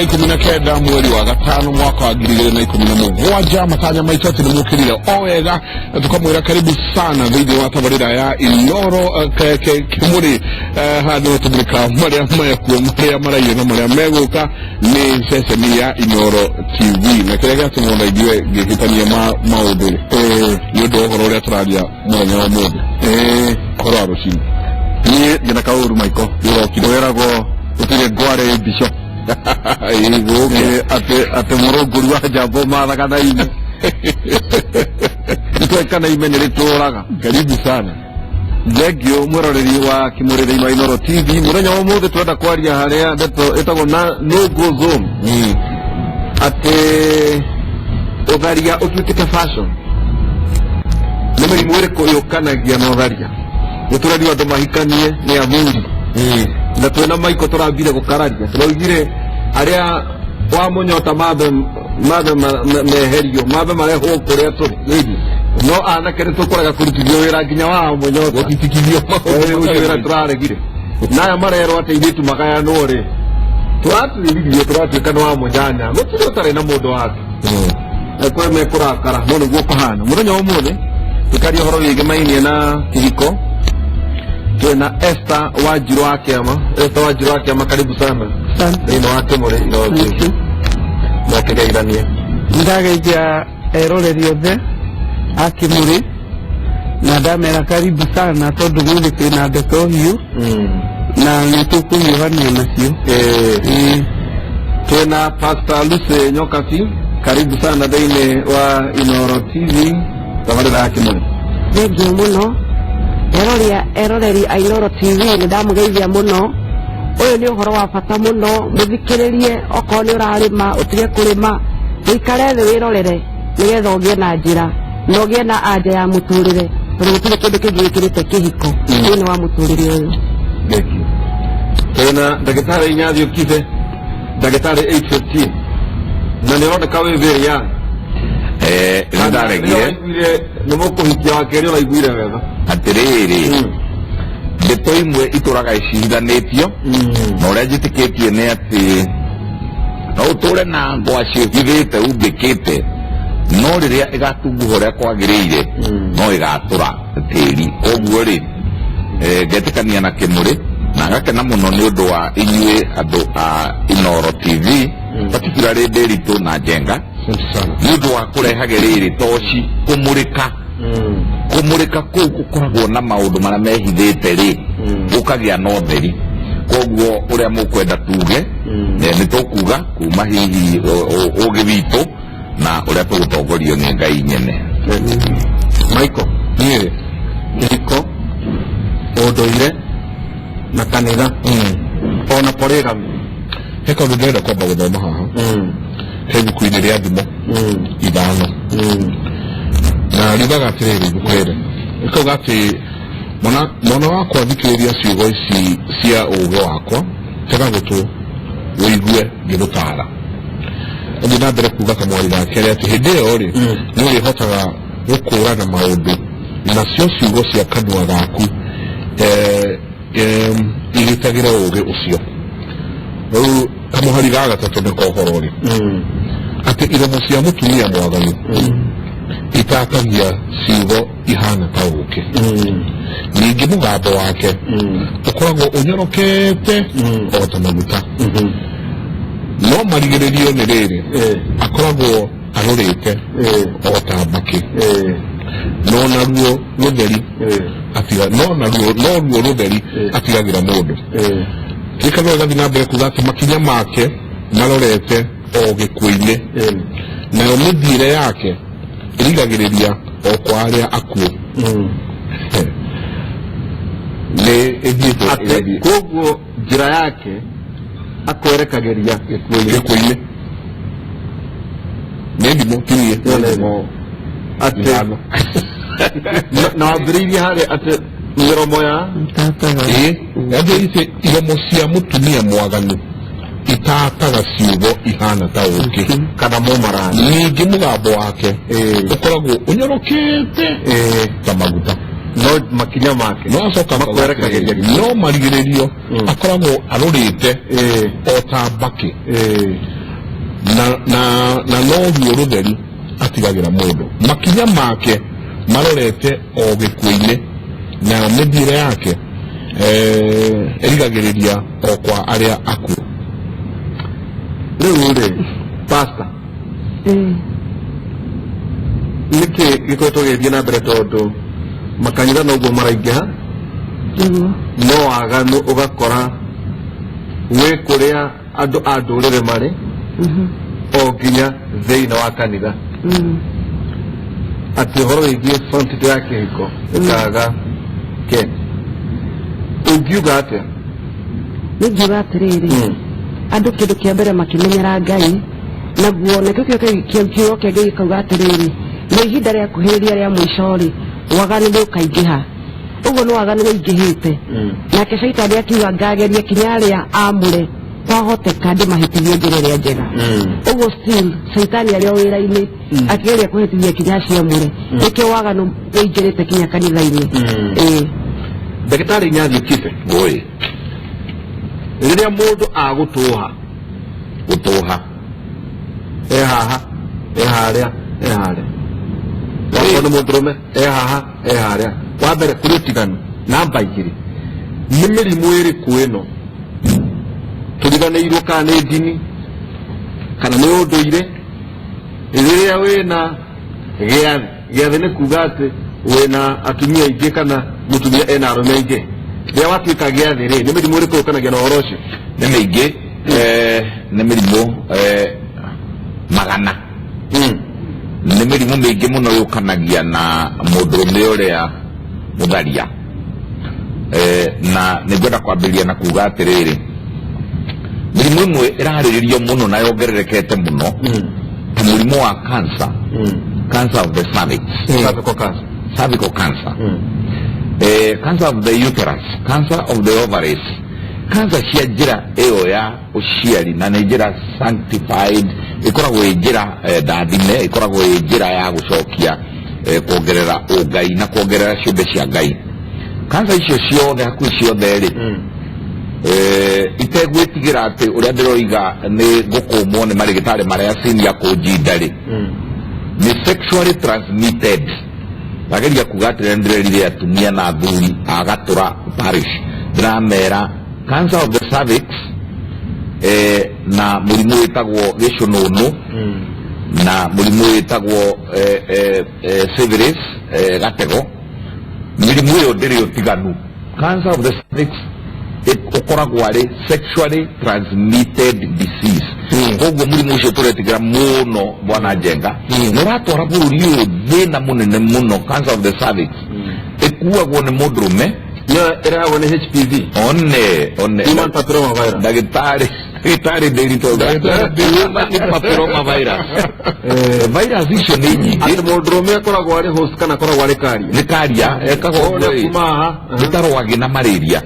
ikumina kenda mweri wa gatano mwaka wa 2017 matanya maitũ tũmũkĩrire o wega tukamwĩra karibu sana thĩinĩ wa tabarĩra ya Inooro Kimũrĩ handũ tũmũrĩka marĩa mekuo marĩa maraiyũ na marĩa megũka nĩ ceceni ya Inooro TV na kĩrĩa gĩatũmũnda ithuĩ ngĩhĩtania maũndũ nĩ ũndũ wa ũhoro ũrĩa tũraria mũthenya wa mũndũ ũhoro wa rũciinĩ niĩ ndĩna kaũru Maiko ndĩrokire weragwo utire ngware mbico ate mũrũngũri wa njamba mathaga na ime nitwekana ime nĩrĩtũraga karibu sana thengio mwĩroreri wa Kimũrĩ wa Inooro TV mũthenya wa ũmũthĩ tũrenda kwaria harĩa ndeto ĩtagwo no go zone atĩ ũtharia ũtuĩkĩte fashion nĩ mĩrimũ ĩrĩkũ yũkanagia na ũtharia gũtũrani andũ mahikanie nĩ athuri na twena Maiko tũrambire gũkararia tũraugire arĩa wa mũnyota mabe meherio mabe marehwo kũrĩa tũrĩ no anake nĩtũkũrega kũrutithio wĩra nginya wa mũnyota gũtitikithio wĩra tũraregire naya marerwo atĩ airĩtu magayanwo rĩ tũratwĩririe tũratuĩka nĩ wa mũnyanya gũtirĩ ũtarĩ na mũndũ wake kwĩ mekũrakara no nĩguo kũhana mũthenya wa ũmũthĩ tũkaria ũhoro wĩgiĩ mainie na kĩhiko twena Esther Wanjiru wa Kĩama karibu sana thĩinĩ wa Kimũrĩ no kĩgeithanie ndageithia eroreri othe a Kimũrĩ na ndamera karibu sana tondũ gũthĩ kwĩna ndeto hiũ na nĩtũkũhiũrania nacio twena Pastor Lucy Nyokasi karibu sana thĩinĩ wa Inooro TV tabarĩra ya Kimũrĩ thengio mũno eroreri a Inooro TV nĩndamũgeithia mũno ũyũ nĩ ũhoro wa bata mũno mũthikĩrĩrie okorwo nĩ ũrarĩma ũtige kũrĩma ũikare thĩ wĩrorere nĩgetha ũgĩe na njĩra na ũgĩe na anja ya mũtũrĩre tondũ gũtirĩ kĩndũ kĩngĩ gĩkĩrĩte kĩhiko thĩinĩ wa mũtũrĩre ũyũ twena ndagĩtarĩ Inyathi Ũkibe ndagĩtarĩ 815 na nĩroneka wĩ very young nĩndaregire nĩ mũkũhikia wa kerĩ ũraiguire wega atĩrĩrĩ ndeto imwe itũraga icithanĩtio na ũrĩa njĩtĩkĩtie nĩ atĩ no ũtũre na ngwacĩ ũhithĩte umbĩkĩte no rĩrĩa ĩgatunguha ũrĩa kwagĩrĩire no ĩgatũra tĩri koguo rĩ ngetĩkania na Kimũrĩ na ngakena mũno nĩ ũndũ wa inyuĩ andũ a Inooro TV particularly Ndĩritũ na Njenga nĩ ũndũ wa kũrehage rĩrĩ toci kũmũrĩka kũu gũkoragwo na maũndũ marĩa mehithĩte rĩ gũkagĩa na ũtheri koguo ũrĩa mũkwenda tuge nĩtũkuga kuma hihi ũgĩ witũ na ũrĩa tũgũtongorio nĩ Ngai nyene Maiko niĩ kĩhiko ũndũire na kanitha ona polygamy he kaũndũ ndĩrenda kwamba gũthoma haha he ibuku-inĩ rĩa thimo ithano na riugaga atĩrĩrĩ ibuku-rĩ ĩkauga atĩ mwana wakwa thikĩrĩria ciugo ici cia ũũgĩ wakwa tega gũtũ wĩigue ngĩgũtaara ũthiĩ na mbere kuuga kamwari gake atĩ hĩndĩ ĩyo-rĩ nĩ ũrĩhotaga gũkũũrana maũndũ nacio ciugo cia kanua gaku igĩtagĩra ũũgĩ ũcio rĩu kamũhari ga gatatũ nĩko ũhoro-rĩ atĩ iromo cia mũtumia mwaganu itatagia ciugo ihana ta ũũkĩ ningĩ mũgambo wake ũkoragwo ũnyorokete o ta maguta no marigĩrĩrio nĩ rĩrĩ akoragwo arũrĩte o ta mbakĩ no naruo rũtheri atigagĩra mũndũ kĩrĩkanĩro gĩgathiĩ na mbere kuuga atĩ makinya make marorete o gĩkuũ-inĩ nayo mĩthiĩre yake ĩrigagĩrĩria o kwa arĩa akuũ nĩ ĩthiĩte koguo njĩra yake akwerekagĩria gĩkuũ-inĩ nĩ ndimũ kinie atĩ na wambĩrĩirie harĩ atĩ mĩromo ya iromo cia mũtumia mwaganu itataga ciugo ihana ta ũũkĩ kana mũmarani ningĩ mũgambo wake ũkoragwo ũnyorokete ta maguta no makinya make no acoka makwerekagĩria no marigĩrĩrio akoragwo arũrĩte o ta mbakĩ na noguo rũtheri atigagĩra mũndũ makinya make marorete o gĩkuũ-inĩ na mĩthiĩre yake erigagĩrĩria o kwa arĩa akuũ rĩu rĩ pastor nĩkĩ gĩkoretwo gĩthiĩ na mbere tondũ makanitha noguo maraingĩha no waganu ũgakora wĩ kũrĩa andũ a ndũrĩrĩ marĩ o nginya thĩinĩ wa kanitha atĩ ũhoro wĩgiĩ sanctity ya kĩhiko ĩkaga ke ũngiuga atĩa nĩngiuga atĩrĩrĩ andũ kĩndũ kĩa mbere makĩmenyera Ngai naguo nakĩo kiugo kĩa Ngai gĩkauga atĩrĩrĩ nĩ ihinda rĩa kuhĩrĩria rĩa mũico rĩ waganu nĩũkaingĩha ũguo nĩ waganu wĩingĩhĩte nake Shaitani akiuga ngageria kinya arĩa amũre kwahoteka ndĩmahĩtithie njĩra ĩrĩa njega ũguo still Shaitani arĩ o wĩra-inĩ akĩgeria kũhĩtithia kinya ciamũre nĩkĩo waganu wĩingĩrĩte kinya kanitha-inĩ ndagĩtarĩ Nyathĩkĩte rĩrĩa mũndũ agũtũha haha harĩa harĩa wakona nĩ mũndũrũme haha harĩa wa mbere kũrĩ ũtiganu namba igĩrĩ nĩ mĩrimũ ĩrĩkũ ĩno tũriganĩirwo kana nĩ ndini kana nĩ ũndũire rĩrĩa wĩna gĩathĩ nĩ kuga atĩ wĩna atumia aingĩ kana mũtumia ena arũme aingĩ rĩrĩa watuĩka gĩathĩ rĩ nĩ mĩrimũ ĩrĩkũ yũkanagia na ũhoro ũcio nĩ mĩingĩ nĩ mĩrimũ magana nĩ mĩrimũ mĩingĩ mũno yũkanagia na mũndũrũme ũrĩa mũtharia na nĩngwenda kwambĩrĩria na kuga atĩrĩrĩ mĩrimũ ĩmwe ĩrarĩrĩrio mũno na yongererekete mũno ta mũrimũ wa cancer of the cervix cervical cancer cancer of the uterus cancer of the ovaries cancer cia njĩra ĩyo ya ũciari na nĩ njĩra sanctified ĩkoragwo ĩ njĩra ndathime ĩkoragwo ĩ njĩra ya gũcokia kuongerera ũngai na kuongerera ciũmbe cia Ngai cancer icio ciothe hakuhĩ ciothe rĩ itegwĩtigĩra atĩ ũrĩa ndĩroiga nĩ gũkũmwo nĩ marĩgĩtarĩ marĩa senior kũnjinda rĩ nĩ sexually transmitted ndageria kuga atĩrĩrĩa ndĩrerire atumia na athuri a Gatũra parish ndĩramera cancer of the cervix na mũrimũ wĩtagwo gĩcũnũnũ na mũrimũ wĩtagwo syphilis gatego mĩrimũ ĩyo ndĩrĩ ũtiganu cancer of the cervix ũkoragwo arĩ sexually transmitted disease koguo mũrimũ ũcio tũretigĩra mũno bwana Njenga nĩ ũratwara bũrũri ũyũ thĩna mũnene mũno cancer of the cervix ĩkuagwo nĩ mũndũrũme ĩragwo nĩ HPV one human papilloma virus ndagĩtarĩ ndĩritũ human papilloma virus virus icio nĩ nyingĩ atĩ mũndũrũme akoragwo arĩ host kana akoragwo arĩ karia nĩ karia ekagwo ĩtarwagĩ na malaria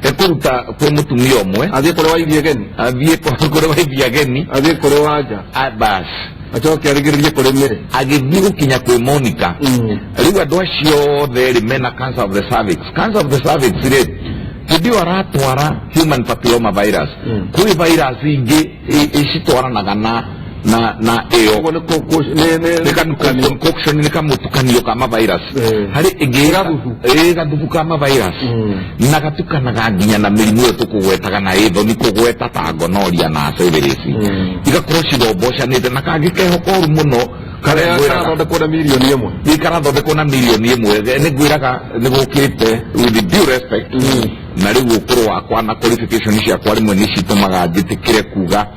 ekũruta kwĩ mũtumia ũmwe athiĩ kũrĩ waithia geni athiĩ kũrĩ waithia ageni athiĩ kũrĩ wanja basi acoke arigĩrĩrie kũrĩ mĩrĩ agĩthiĩ gũkinya kwĩ Monica rĩu andũ acio othe rĩ mena cancer of the cervix rĩ hĩndĩ ĩyo aratwara human papilloma virus kwĩ virus ingĩ icitwaranaga na ĩyo nĩ kamũtukanio ka mavirus harĩ ĩngĩ gathubu ka mavirus na gatukanaga nginya na mĩrimũ ĩyo tũkũgwetaga na ĩthoni kũgweta ta gonorrhea na syphilis igakorwo cigombocanĩte na kangĩ kehokoru mũno karathondekwo na mirioni ĩmwe karathondekwo na mirioni ĩmwe nĩ ngwĩraga nĩ gũkĩte with due respect na rĩu ũkũrũ wakwa na qualification ciakwa rĩmwe nĩ citũmaga njĩtĩkĩre kuga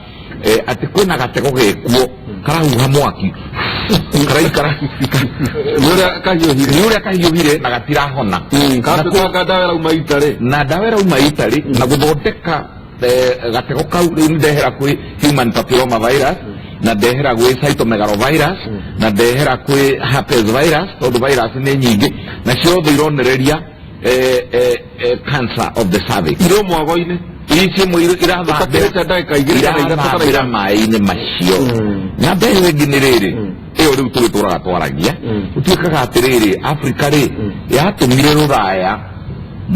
atĩ kwĩna gatego gĩkuo karahuha mwaki karaikara nĩ ũrĩa kahiũhire na gatirahona na ndawa ĩrauma Italy na gũthondeka gatego kau rĩu ndehera kwĩ human papilloma virus na ndehera gwĩ cytomegalovirus na ndehera kwĩ herpes virus tondũ virus nĩ nyingĩ na ciothe ironereria cancer of the cervix irĩ mwago-inĩ ici mũirũ irathambĩra maĩ-inĩ macio na mbere ĩngĩ nĩ rĩrĩ ĩyo rĩu tũgĩtũraga twaragia ũtuĩkaga atĩrĩrĩ Africa rĩ yatũmire rũraya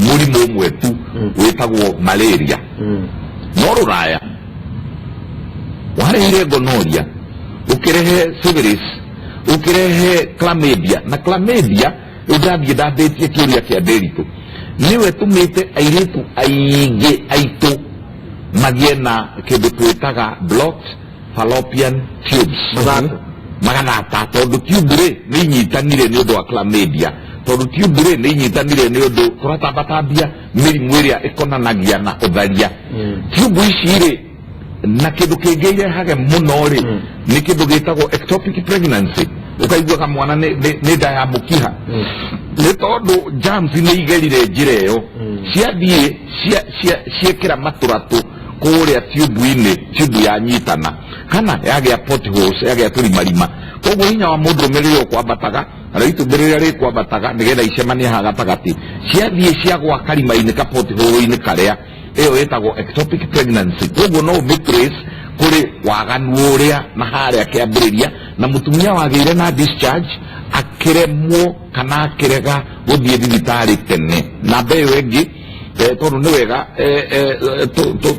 mũrimũ ũmwe tu wĩtagwo malaria no rũraya warehire gonorrhea ũkĩrehe syphilis ũkĩrehe chlamydia na chlamydia ũndathiĩ ndambĩtie kĩũria kĩa ndĩritũ nĩwe tũmĩte airĩtu aingĩ aitũ magĩe na kĩndũ twĩtaga blocked fallopian tubes maganata tondũ tube rĩ nĩ inyitanire nĩ ũndũ wa chlamydia tondũ tube rĩ nĩ inyitanire nĩ ũndũ tũratambatambia mĩrimũ ĩrĩa ĩkonanagia na ũtharia tube ici rĩ na kĩndũ kĩngĩ irehage mũno rĩ nĩ kĩndũ gĩtagwo ectopic pregnancy ũkaiguaga mwana nĩ nda ya mũkiha nĩ tondũ germs nĩ igerire njĩra ĩyo ciathiĩ ciekĩra matũratũ kũrĩa tube-inĩ tube yanyitana kana yagĩa potholes yagĩa tũrimarima koguo hinya wa mũndũrũme rĩrĩa ũkwambataga na itumbĩ rĩrĩa rĩkwambataga nĩgetha icemanie haha gatagatĩ ciathiĩ ciagwa karima-inĩ ka pothole-inĩ karĩa ĩyo ĩtagwo ectopic pregnancy koguo no ũmĩtrace kũrĩ waganu ũrĩa na harĩa kĩambĩrĩria na mũtumia wagĩire na discharge akĩremwo kana akĩrega gũthiĩ thibitarĩ tene namba ĩyo ĩngĩ tondũ nĩ wega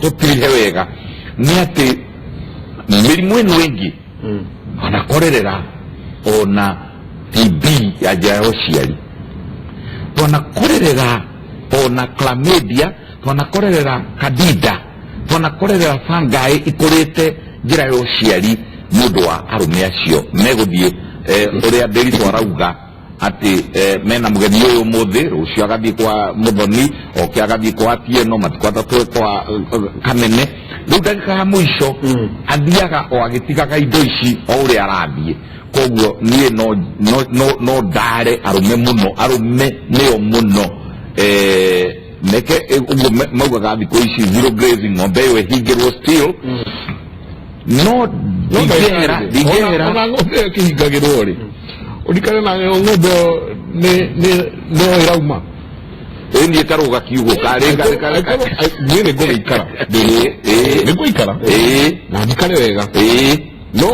tũtirihe wega nĩ atĩ mĩrimũ ĩno ĩngĩ ona korerera ona TB ya njĩra ya ũciari twana korerera ona chlamydia twana korerera candida twana korerera fungi ikũrĩte njĩra ya ũciari mũndũ wa arũme acio megũthiĩ ũrĩa ndĩritũ arauga ati mena mũgeni ũyũ mũthĩ rũciũ agathiĩ kwa mũthoni oke agathiĩ kwa Atieno matukũ atatũ kwa Kamene rĩu ndagĩka ya mũico athiaga o agĩtigaga indo ici o ũrĩa arathiĩ koguo niĩ no ndare arũme mũno arũme nĩo mũno neke ũguo maugaga thikũ ici zero grazing ng'ombe ĩyo ĩhingĩrwo still no ndingĩhera ona ng'ombe ĩyo ĩkĩhingagĩrwo rĩ ũrikane na ng'ombe no ĩrauma niĩ karũga kiugo karĩ niĩ nĩ ngũgĩikara nĩ ngũikara na ndikare wega no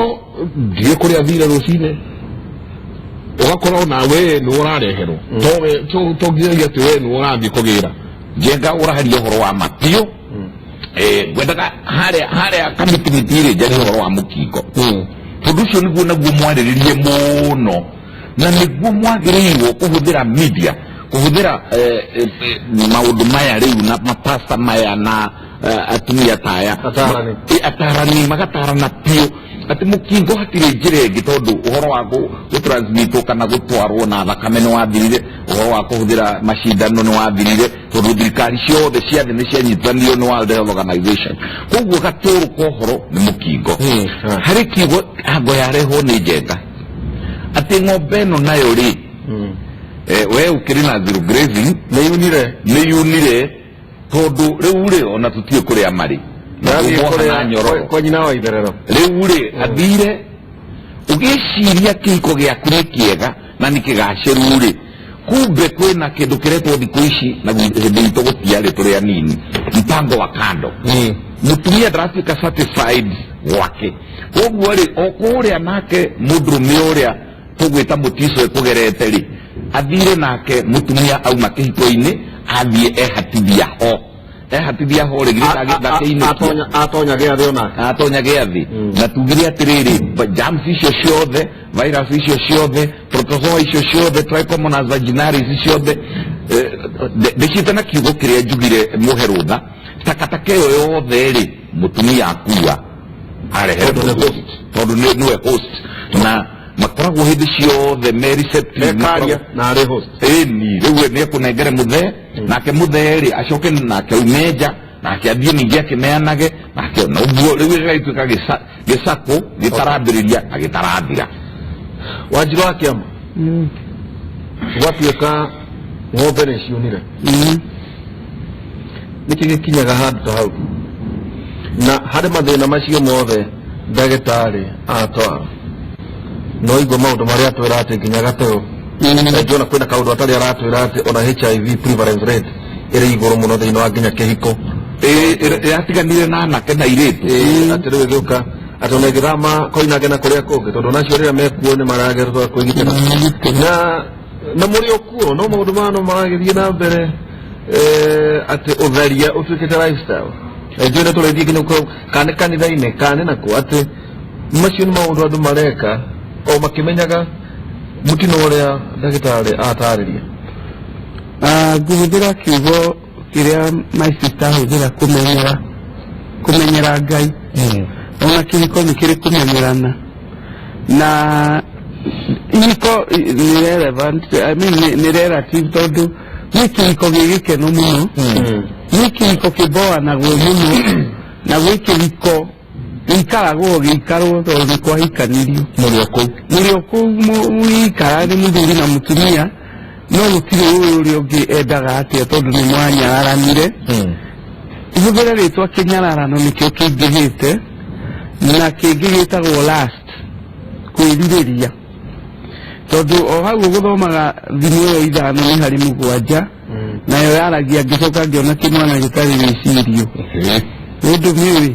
ndirĩ kũrĩa thire rũcinĩ ũgakorwo nawe nĩ ũrareherwo to nginyagia atĩ we nĩ ũrathiĩ kũgĩra njenga ũraharia ũhoro wa mapiũ ngwendaga harĩa kamĩtĩmĩtĩ-rĩ njarie ũhoro wa mũkingo tondũ ũcio nĩguo naguo mwarĩrĩrie mũno na nĩguo mwagĩrĩirwo kũhũthĩra media kũhũthĩra maũndũ maya rĩu na mapasta maya na atumia taya atarani magatarana piũ atĩ mũkingo hatirĩ njĩra ĩngĩ tondũ ũhoro wa gũtransmitwo kana gũtwarwo na thakame nĩ wathirire ũhoro wa kũhũthĩra macindano nĩ wathirire tondũ thirikari ciothe cia thĩ nĩ cianyitithanĩrio nĩ World Health Organization koguo gatũrũ ka ũhoro nĩ mũkingo harĩ kiugo hango yarehwo nĩ njenga atĩ ng'ombe ĩno nayo rĩ we ũkĩrĩ na zero grazing nĩ yunire tondũ rĩu rĩ ona tũtiĩ kũrĩa marĩ kwa nyina wa itherero rĩu rĩ athire ũgĩciria kĩhiko gĩaku nĩ kĩega na nĩ kĩgacĩru rĩ kumbe kwĩna kĩndũ kĩretwo thikũ ici na hĩndĩ itũ gũtiarĩ tũrĩ anini mpango wa kando mũtumia ndaratuĩka satisfied gwake koguo rĩ o kũrĩa nake mũndũrũme ũrĩa tũgwĩta mũtico ekũgerete rĩ athire nake mũtumia auma kĩhiko-inĩ athiĩ ehatithia ho rĩgire atonya gĩathĩ onake atonya gĩathĩ na tugire atĩrĩrĩ germs icio ciothe virus icio ciothe protozoa icio ciothe trichomonas vaginalis ciothe ndĩciĩte na kiugo kĩrĩa njugire mũhe rũtha takataka ĩyo yothe rĩ mũtumia akua arehe tondũ nĩwe host na makoragwo hĩndĩ ciothe me receptive na arĩ host ĩni rĩu nĩ ekũnengere mũthee nake mũthee rĩ acoke nake aume nja nake athiĩ ningĩ akĩneanage nake na ũguo rĩu gĩgatuĩka gĩcakũ gĩtarambĩrĩria na gĩtarathira Wanjiru wa Kĩama gwatuĩka ng'ombe nĩ ciunire nĩkĩ gĩkinyaga handũ ta hau na harĩ mathĩna macio mothe ndagĩtarĩ atwara no igua maũndũ marĩa atwĩra atĩ nginya gateo ngĩona kwĩna kaũndũ atarĩ aratwĩra atĩ ona HIV prevalence rate ĩrĩ igũrũ mũno thĩinĩ wa nginya kĩhiko yatiganire na anake na airĩtu atĩ rĩu ĩgĩũka atonegirama koina gena kuria kungi tondu nacio riria mekuo ni maragererwo kwigitira na muri okuo no maundu mano maragithie na mbere ati utharia utuikite lifestyle ejone turithie kinyo kane kanitha-ini kane nako ati macio ni maundu andu mareka o makimenyaga mutino uria ndagitari atariria nguhũthĩra kiugo kĩrĩa my sister ahũthĩra kũmenyera Ngai ona kĩhiko nĩ kĩrĩ kũmenyerana na ihiko nĩ relevant nĩ relative tondũ nĩ kĩhiko gĩ gĩkeno mũno nĩ kĩhiko kĩmboanagwo mũno na gwĩ kĩhiko gĩikaragwo gĩikarwo tondũ nĩ kwahikanirio mũrĩ kũu mũikara nĩ mũthuri na mũtumia no gũtirĩ ũrĩa ũngĩ endaga atĩa tondũ nĩ mwanyararanire ihũthĩre rĩtwa kĩnyararano nĩkĩo kĩingĩhĩte na kĩngĩ gĩtagwo last kwĩrirĩria tondũ o hau ũgũthomaga thimũ ĩyo ithano nĩ harĩ mũgwanja nayo yaragia ngĩcoka ngĩona kĩmwana gĩtarĩ gĩcirio ũndũ mĩũĩ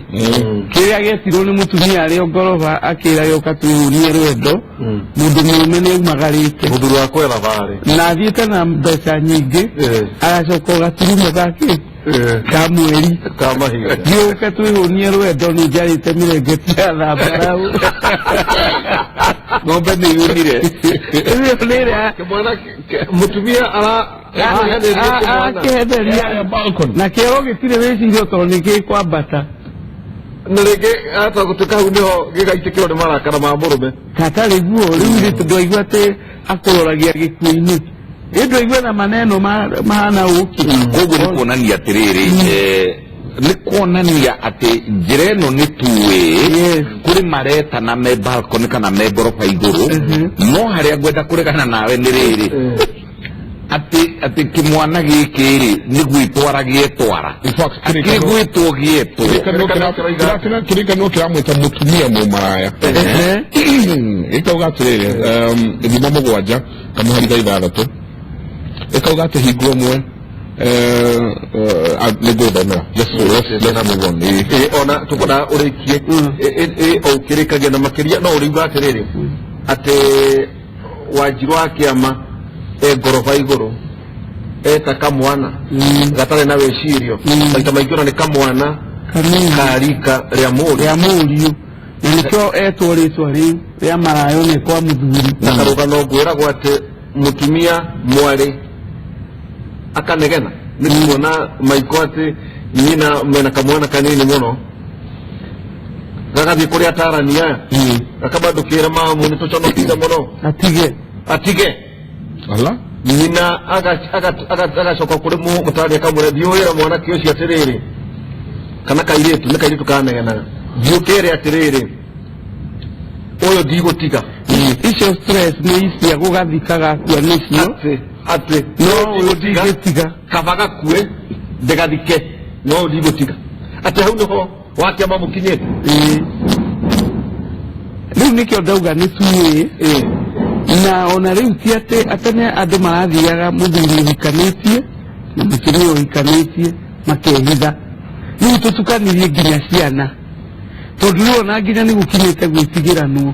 kĩrĩa gĩetirwo nĩ mũtumia arĩ o ngoroba akĩra gĩoka twĩhũrie rwendo mũndũ mũrũme nĩ aumagarĩte mũthuri wa kwera tharĩ na athiĩte na mbeca nyingĩ agacoka ũgaturumo gake ka mweri ka mahiga gĩũka twĩhũnie rwendo nĩ njarĩte mĩrengeti ya thambarau ng'ombe nĩ yunire ĩyo nĩ ĩrĩa mũtumia arakĩhenderia na kĩoro gĩtirĩ wĩcirio tondũ nĩ gĩkwambata na rĩngĩ ata gũtuĩka hau nĩho gĩgaitĩkĩrwo nĩ marakara ma mũrũme katarĩ guo rĩu ndwaigua atĩ akũroragia gĩkuũ-inĩ ndwaigua na maneno mahana ũki koguo nĩ kuonania atĩrĩrĩ nĩ kuonania atĩ njĩra ĩno nĩ tuĩ kũrĩ maretana me balcony kana me ngoroba igũrũ no harĩa ngwenda kũregana nawe nĩ rĩrĩ atĩ kĩmwana gĩkĩ nĩ gwĩtwara gĩetwara akĩrĩ gwĩtwo gĩetwo kĩrĩkanĩro kĩramwĩta mũtumia mũmaraya ĩkauga atĩrĩrĩ thima mũgwanja kamũhari ga 6 ĩkauga atĩ hingo ĩmwe nĩ ngũthomera ona tũkwenda ũrĩkie o ũkĩrĩkagia na makĩria no ũrĩuga atĩrĩrĩ atĩ Wanjirũ akĩama ngoroba igũrũ eta kamwana gatarĩ na wĩcirio maita maingĩ ona nĩ kamwana karika rĩa mũriũ na nĩkĩo etwo rĩtwa rĩu rĩa marayo nĩ kwa mũthuri na karũgano ngwĩragwo atĩ mũtumia mwarĩ akanegena nĩ kuona maiko atĩ nyina mena kamwana kanini mũno gagathiĩ kũrĩa atarani aya gakambandũkĩra mamu nĩ tũconokire mũno atige nyina agacoka kũrĩ mũtarania kamũre thiũhĩra mwanake ũcio atĩrĩrĩ kana kairĩtu nĩ kairĩtu kanegenaga thiũkĩre atĩrĩrĩ ũyũ ndigũtiga icio stress nĩ icia gũgathika gakua nĩcio atĩ no ũyũ ndigĩtiga kaba gakue ndĩgathike no ũyũ ndigũtiga atĩ hau nĩho wakĩama mũkinyĩte rĩu nĩkĩo ndauga nĩ tuĩ na ona rĩu ti atĩ atene andũ marathiaga mũthuri ũhikanĩtie na mũtumia ũhikanĩtie makehitha rĩu tũtukanirie nginya ciana tondũ rĩu ona nginya nĩ gũkinyĩte gwĩtigĩranwo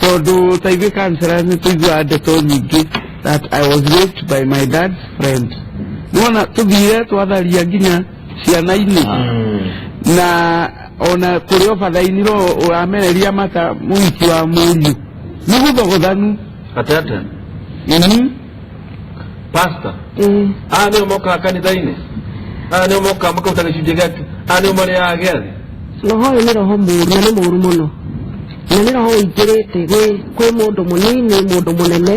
tondũ ta ithuĩ kansera nĩ tũiguaga ndeto nyingĩ that I was raped by my dad's friend nĩwona tũthire twatharia nginya ciana-inĩ na ona kũrĩ obatha-inĩ ro ũramereria mata mũhiki wa mũriũ nĩ gũthogothanu atete pastor nĩo mokaga kanitha-inĩ nĩo mokaga makauta gĩcunjĩ gĩake nĩo marĩaga gĩathĩ roho ũyũ nĩ roho mũũru na nĩ mũũru mũno na nĩ roho ũingĩrĩte kwĩ mũndũ mũnini mũndũ mũnene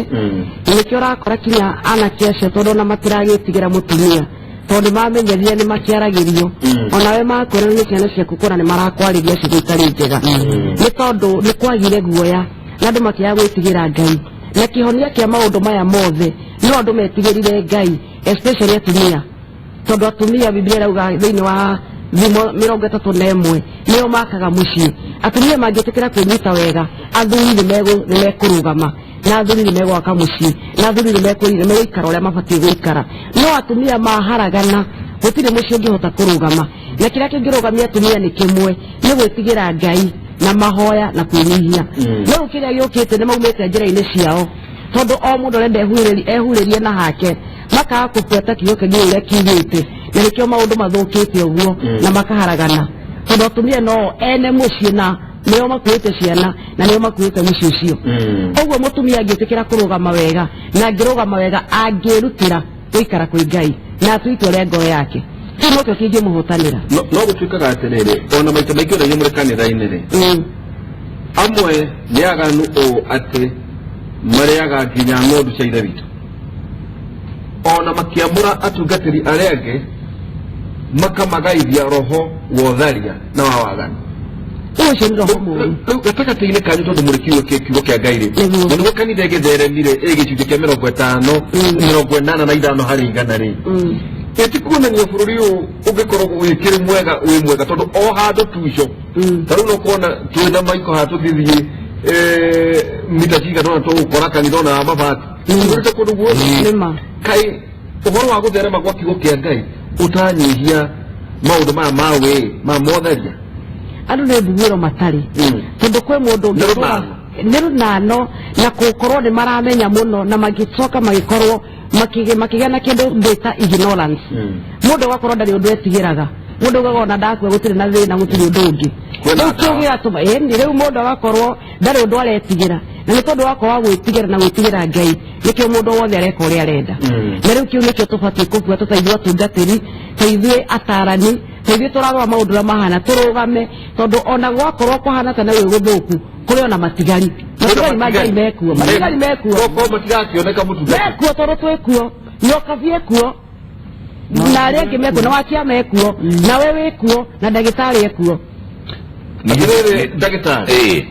nĩkĩo ũrakora kinya anake acio tondũ ona matiragĩtigĩra mũtumia tondũ mamenyerire nĩ makĩaragĩrio onawe makwĩra nĩ ciana ciaku kũra nĩ marakwarĩria ciugo itarĩ njega nĩ tondũ nĩ kwagire guoya na andũ makĩaga gwĩtigĩra Ngai na kĩhonia kĩa maũndũ maya mothe no andũ metigĩrire Ngai especially atumia tondũ atumia Biblia irauga thĩinĩ wa thimo 31 nĩo makaga mũciĩ atumia mangĩtĩkĩra kwĩnyita wega athuri nĩ mekũrũgama na athuri nĩ megwaka mũciĩ na athuri nĩ megũikara ũrĩa mabatiĩ gũikara no atumia maharagana gũtirĩ mũciĩ ũngĩhota kũrũgama na kĩrĩa kĩngĩrũgamia atumia nĩ kĩmwe nĩ gwĩtigĩra Ngai na mahoya na kwĩnyihia no kĩrĩa gĩũkĩte nĩ maumĩte njĩra-inĩ ciao tondũ o mũndũ arenda ehurĩrie na hake makaga kũbuata kiugo kĩngĩ ũrĩa kiugĩte na nĩkĩo maũndũ mathũkĩte ũguo na makaharagana tondũ atumia no ene mũciĩ na nĩo makuĩte ciana na nĩo makuĩte mũciĩ ũcio ũguo mũtumia angĩtĩkĩra kũrũgama wega na angĩrũgama wega angĩrutĩra gũikara kwĩ Ngai na atuĩke ũrĩa ngoro yake kĩu nokĩo kĩngĩmũhotanĩra no gũtuĩkaga atĩrĩrĩ ona maita maingĩ ũrĩa mũrĩ kanitha-inĩ rĩ amwe nĩ aganu ũũ atĩ marĩaga nginya ng'ondu cia ithe witũ ona makĩamũra atungatĩri arĩa angĩ makamagaithia roho wa ũtharia na wa waganu ũcio nĩ roho mũũru gatagatĩ-inĩ kanyu tondũ mũrĩ kiugo kĩa Ngai rĩ na nĩguo kanitha ĩgĩtheremire gĩcunjĩ kĩa 50 85 harĩ igana rĩ ĩtikuonania bũrũri ũyũ ũngĩkorwo wĩkĩrĩ wĩ mwega tondũ o handũ tuico ta rĩu no kuona twĩna maiko haha tũthithiĩ mita cigana ona tũgũkora kanitha ona wa mabati ũrĩte kũndũ guothe kaĩ ũhoro wa gũtherema gwa kiugo kĩa Ngai ũtanyihia maũndũ maya ma motharia andũ nĩ mbuguĩro matarĩ tondũ kwĩ mũndũ nĩ rũnano na gũkorwo nĩ maramenya mũno na magĩcoka magĩkorwo makĩgĩa na kĩndũ ngĩta ignorance mũndũ agakorwo ndarĩ ũndũ etigĩraga mũndũ ũgagona ndakua gũtirĩ na thĩna gũtirĩ ũndũ ũngĩ rĩu kĩu gĩgatũma ĩni rĩu mũndũ agakorwo ndarĩ ũndũ aretigĩra na nĩ tondũ wakorwo wa gwĩtigĩra na gwĩtigĩra Ngai nĩkĩo mũndũ wothe areka ũrĩa arenda na rĩu kĩu nĩkĩo tũbatiĩ kũbuata ta ithuĩ atungatĩri ta ithuĩ atarani ta ithuĩ tũrarora maũndũ ũrĩa mahana tũrũgame tondũ ona gwakorwo kũhana ta nawe gũthũku kũrĩ ona matigari ma Ngai mekuo matigari mekuo mekuo tondũ twĩkuo nyoka ciĩkuo na arĩa angĩ mekuo na wakia mekuo na we wĩkuo na ndagĩtarĩ ekuo ndagĩtarĩ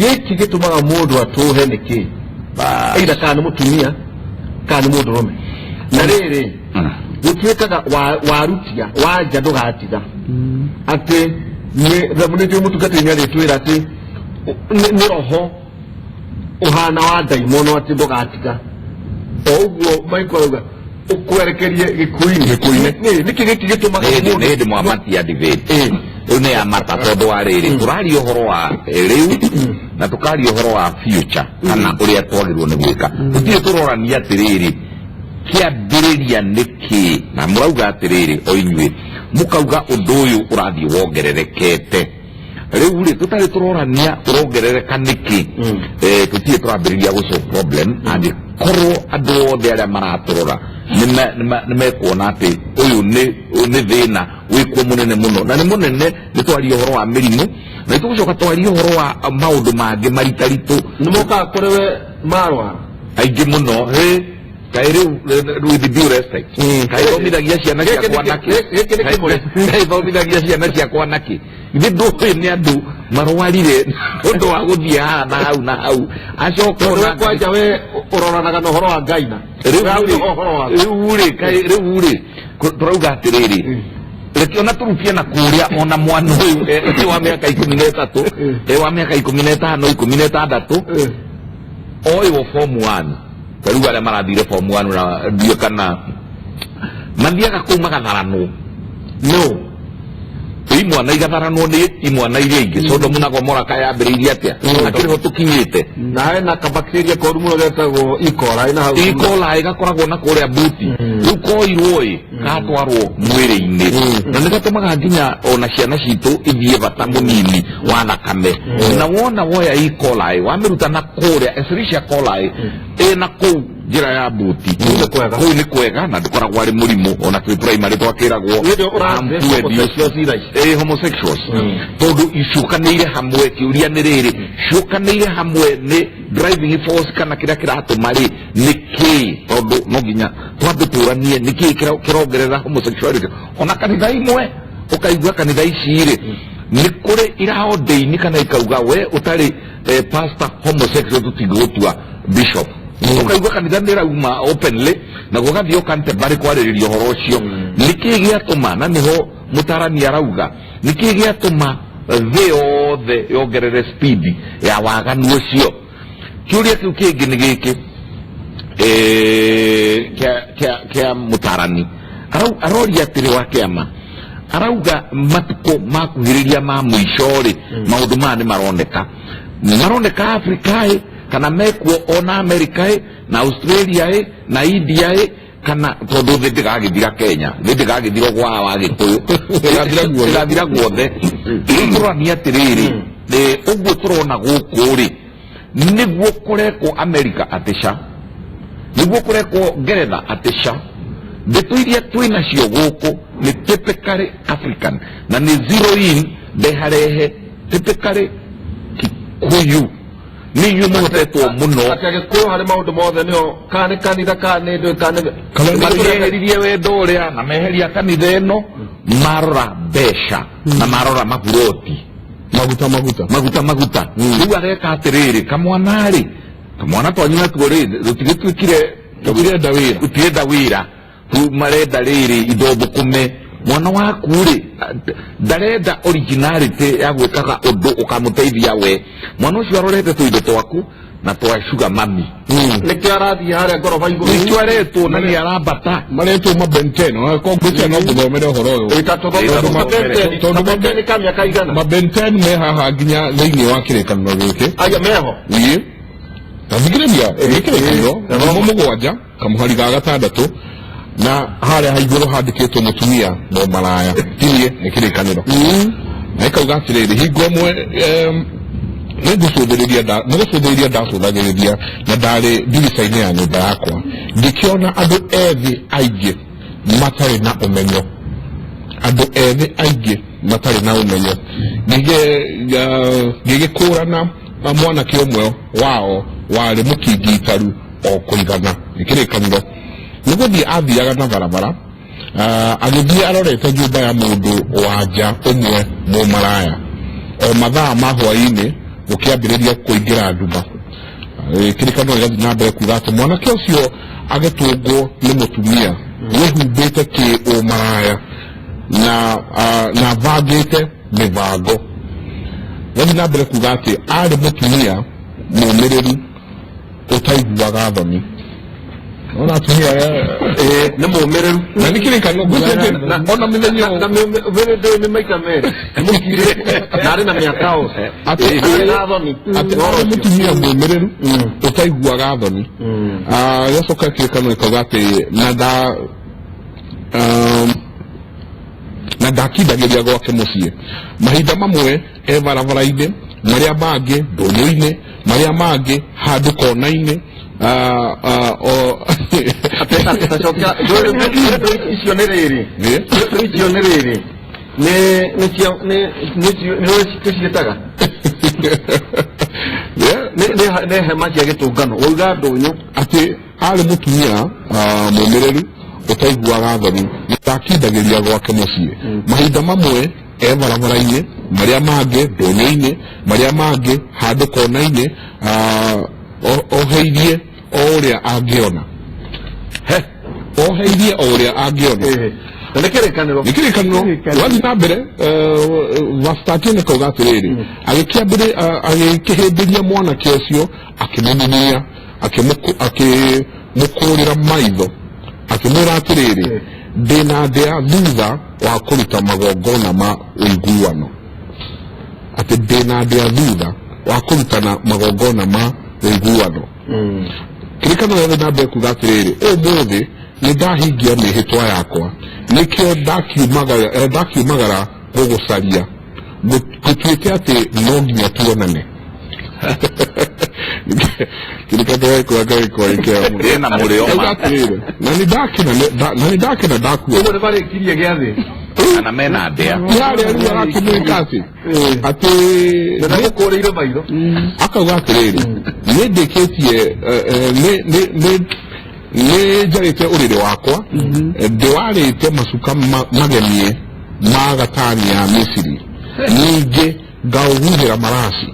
gĩkĩ gĩtũmaga mũndũ atũhe nĩkĩ either kana nĩ mũtumia kana nĩ mũndũrũme na rĩrĩ gũtuĩkaga warutia wanja ndũgatiga atĩ nĩtũĩ mũtungatĩri nĩarĩtwĩra atĩ nĩ roho ũhana wa ndaimono atĩ ndũgatiga o ũguo maikwarauga ũkwerekerie gĩkuũ-inĩ nĩkĩ gĩkĩ gĩtũmaga nĩ hĩndĩ mwamatia debate rĩu nĩ yamata tondũ wa rĩrĩ tũraria ũhoro wa rĩu na tũkaria ũhoro wa future kana ũrĩa twagĩrĩirwo nĩ gwĩka tũtirĩ tũrorania atĩrĩrĩ kĩambĩrĩria nĩkĩ na mũrauga atĩrĩrĩ o inyuĩ mũkauga ũndũ ũyũ ũrathiĩ wongererekete rĩu rĩ tũtarĩ tũrorania ũrongerereka nĩkĩ tũtirĩ tũrambĩrĩria gũsolve problem angĩkorwo andũ othe arĩa maratũrora nĩmekuona atĩ ũyũ nĩ thĩna wĩkuo mũnene mũno na nĩ mũnene nĩ twaria ũhoro wa mĩrimũ na nĩ tũgũcoka twaria ũhoro wa maũndũ mangĩ maritaritũ nĩ mokaga kũrĩ we marwara aingĩ mũno kaĩ rĩu with due respect kaĩ thomithagia ciana ciakwa nakĩ kaĩ thomithagia ciana ciakwa nakĩ ithe ndũĩ nĩ andũ marwarire ũndũ wa gũthiĩ haha na hau na hau acoka kwanja we ũroranaga na ũhoro wa Ngai na rĩu rĩ tũrauga atĩrĩrĩ reke ona tũrupie na kũrĩa ona mwana ũyũ wa mĩaka 13 wa mĩaka 15 16 oywo form 1 rĩu arĩa marathire form 1 na ndio kana mathiaga kũu magatharanwo no imwana igatharanwo nĩ imwana iria ingĩ Sodomu na Gomora kayambĩrĩirie atĩa akĩrĩho tũkinyĩte nawe na kabacteria koru mũno getagwo E. coli na hau E. coli gakoragwo na kũrĩa buti rĩu koirwo gatwarwo mwĩrĩ-inĩ na nĩ gatũmaga nginya ona ciana citũ ithiĩ bata mũnini wa thakame na wona woya E. coli wamĩruta na kũrĩa Escherichia coli ĩna kũu njĩra ya buti kũu nĩ kwega na ndũkoragwo arĩ mũrimũ ona twĩ primary twakĩragwo homosexuals tondũ icukanĩire hamwe kĩũria nĩ rĩrĩ ciũkanĩire hamwe nĩ driving force kana kĩrĩa kĩratũma rĩ nĩkĩ tondũ no nginya twambe tũranie nĩkĩ kĩrongerera homosexuality ona kanitha imwe ũkaigua kanitha ici rĩ nĩ kũrĩ iraho-ndĩini kana ikauga we ũtarĩ pastor homosexual tũtingĩgũtua bishop ukaigua kanitha nĩ rauma openly na gũgathiĩ ũkantembarĩ kwarĩrĩria ũhoro ũcio nĩkĩ gĩatũma na nĩho mũtarani arauga nĩkĩ gĩatũma thĩ yothe yongerere speed ya waganu ũcio kĩũria kĩu kĩngĩ nĩ gĩkĩ kĩa mũtarani aroria atĩrĩ wa kĩama arauga matuko makuhiriria ma muishori maundu mane maroneka Afrika kana mekwo ona Amerika na Australia na India kana tondu ndigagithira Kenya ndigagithira gwa wa Gikuyu ndigagithira guothe turania tiriri uguo turona guku ri niguo kureko Amerika atisha niguo kureko Ngeretha atisha ndeto iria twina cio guku ni typically African na ni zero in ndeharehe typically Kikuyu niyo mutetwo muno akagikuyu hari maundu mothe nio kane kanitha kane ndo kane mateheririe wendo uria na meheria kanitha ino marora besha na marora mabuloti maguta riu areka atiriri kamwana twanyina tuori rutigitwikire tutirenda wira tu marenda riri indo kume mwana waku ri ndarenda originality ya gwikaga undu ukamuteithia we mwana ucio arorete tuindo twaku na twashuga mami nikio arathie haria ngoroba iguru nikio aretwo na ni arambata maretwo mabenteno ko ngwite no guthomere uhoro uyu tondu kamya kaigana mabenten me haha nginya thiini wa kirikaniro giki aya meho ii tathikiriria kirikaniro mo mugwanja kamuhari ga gatandatu na haria haiguru handikitwo mutumia no maraya tinie ni kirikaniro na ikauga atiriri hingo mwe nigucũthĩrĩria ndacũthagĩrĩria na ndarĩ ndirica-inĩ ya nyũmba yakwa ngĩkĩona andũ ethĩ aingĩ matarĩ na ũmenyo ngĩgĩkũrana mwanake ũmwe wao warĩ mũkingitaru o kũigana gĩkĩrĩkanĩro nĩgũthiĩ athiaga na barabara agĩthiĩ arorete nyũmba ya mũndũ wa nja ũmwe mũmaraya o mathaa ma hwaĩ-inĩ ukiambiriria kuingira nduma kirikano gĩgathiĩ na mbere kuga atĩ mwanake ũcio agĩtũngwo nĩ mũtumia wĩhumbĩte kĩ-ũmaraya na bangĩte mĩbango gĩgathiĩ na mbere kuga atĩ arĩ mũtumia mũmĩrĩru ũtaiguaga thoni ona atumia nĩ mũmĩrĩru na nĩ kĩrĩkanĩro ona mĩthenya na vĩrĩndĩ nĩ maita merĩ mũkire na arĩ na mĩaka ose arĩ na thoni atĩ mũtumia mũmĩrĩru ũtaiguaga thoni gĩacoka kĩrĩkanĩro gĩkauga atĩ na ndakindagĩria gwake mũciĩ mahinda mamwe barabara-inĩ marĩa mangĩ ndũnyũ-inĩ marĩa mangĩ handũ kona-inĩ icio nĩ rĩrĩ nĩ ciĩtaga nĩ hema cia gĩtũngano wauga ndũnyũ atĩ arĩ mũtumia mũmĩrĩru ũtaiguaga thoni ndakindagĩria gwake mũciĩ mahinda mamwe barabara-inĩ marĩa mangĩ ndũnyũ-inĩ marĩa mangĩ handũ kona-inĩ oheirie o ũrĩa angĩona oheirie o ũrĩa angĩona nĩ kĩrĩkanĩro wathiĩ na mbere vastatine kauga atĩrĩrĩ agĩkĩhĩmbĩria mwanake ũcio akĩmũmumia akĩmũkũrĩra maitho akĩmwĩra atĩrĩrĩ ndĩna ndĩa thutha wa kũruta magongona ma ũiguano atĩ ndĩna ndĩa thutha wa kũrutana magongona ma ũiguano kĩrĩkanĩro gĩathiĩ na mbere kuga atĩrĩrĩ ũmũthĩ nĩ ndahingia mĩhĩtwa yakwa nĩkĩo ndakiumagara gũgũcaria gũtuĩke atĩ no nginya tuonane kĩrĩkanĩro gĩkũa gĩkũa na mũrĩo na nĩ ndakena ndakuo ũguo nĩ marĩkirie gĩathĩ kana mena ndĩa yarĩa rĩu arakĩmwĩka atĩ nĩgũkũrĩire maitho akauga atĩrĩrĩ nĩ ndĩkĩtie nĩ njarĩte ũrĩrĩ wakwa ndĩwarĩte macuka magemie ma gatani ya Misiri ningĩ ngaũhuhĩra maraci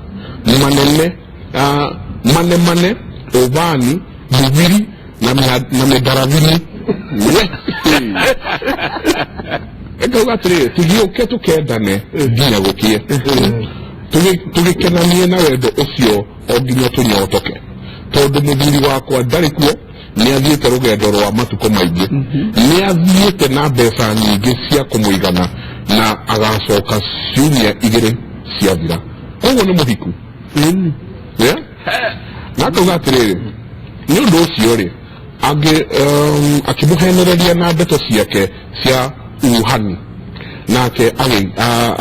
manemane ũbani bubiri na mĩdaravini ekauga atĩrĩrĩ tũgĩũke tũkendane nginya gũkie tũgĩkenanie na wendo ũcio o nginya tũnyotoke tondũ mũthuri wakwa ndarĩ kuo nĩ athiĩte rũgendo rwa matukũ maingĩ nĩ athiĩte na mbeca nyingĩ cia kũmũigana na agacoka ciumia igĩrĩ ciathira. Ũguo nĩ mũhiku. Na akauga atĩrĩrĩ, nĩ ũndũ ũcio rĩ, akĩmũhenereria na ndeto ciake cia uhani, nake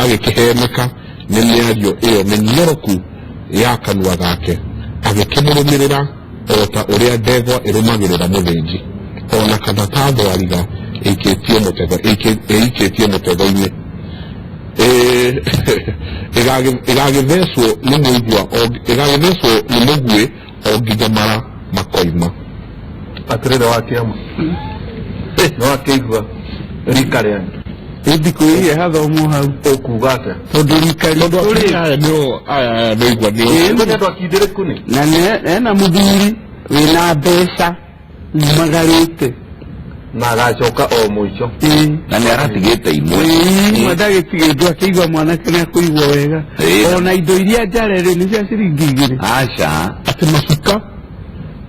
agĩkĩheneka nĩ mĩario ĩyo mĩnyoroku ya kanua gake, agĩkĩmũrũmĩrĩra o ta ũrĩa ndegwa ĩrũmagĩrĩra mũthĩnji, ona kana ta thwariga ĩikĩtie mũtego-inĩ. Ĩgagĩthecwo nĩ mũguĩ o nginya mara makoima. Atĩrĩrĩ wa kĩama nĩ wakĩigua rika rĩanyu thikũ iria hathomo hau ũkuga atĩa? tondũ rika ritũ rĩ Aya nĩ igua nĩ andũ akindĩrĩku nĩ na ena mũthuri wĩna mbeca umagarĩte na agacoka o mũico na nĩ aratigĩte imwe ndagĩtigĩtwo akĩigua mwanake nĩ akũigua wega ona indo iria njarere nĩ cia ciringi 2 aca atĩ macuka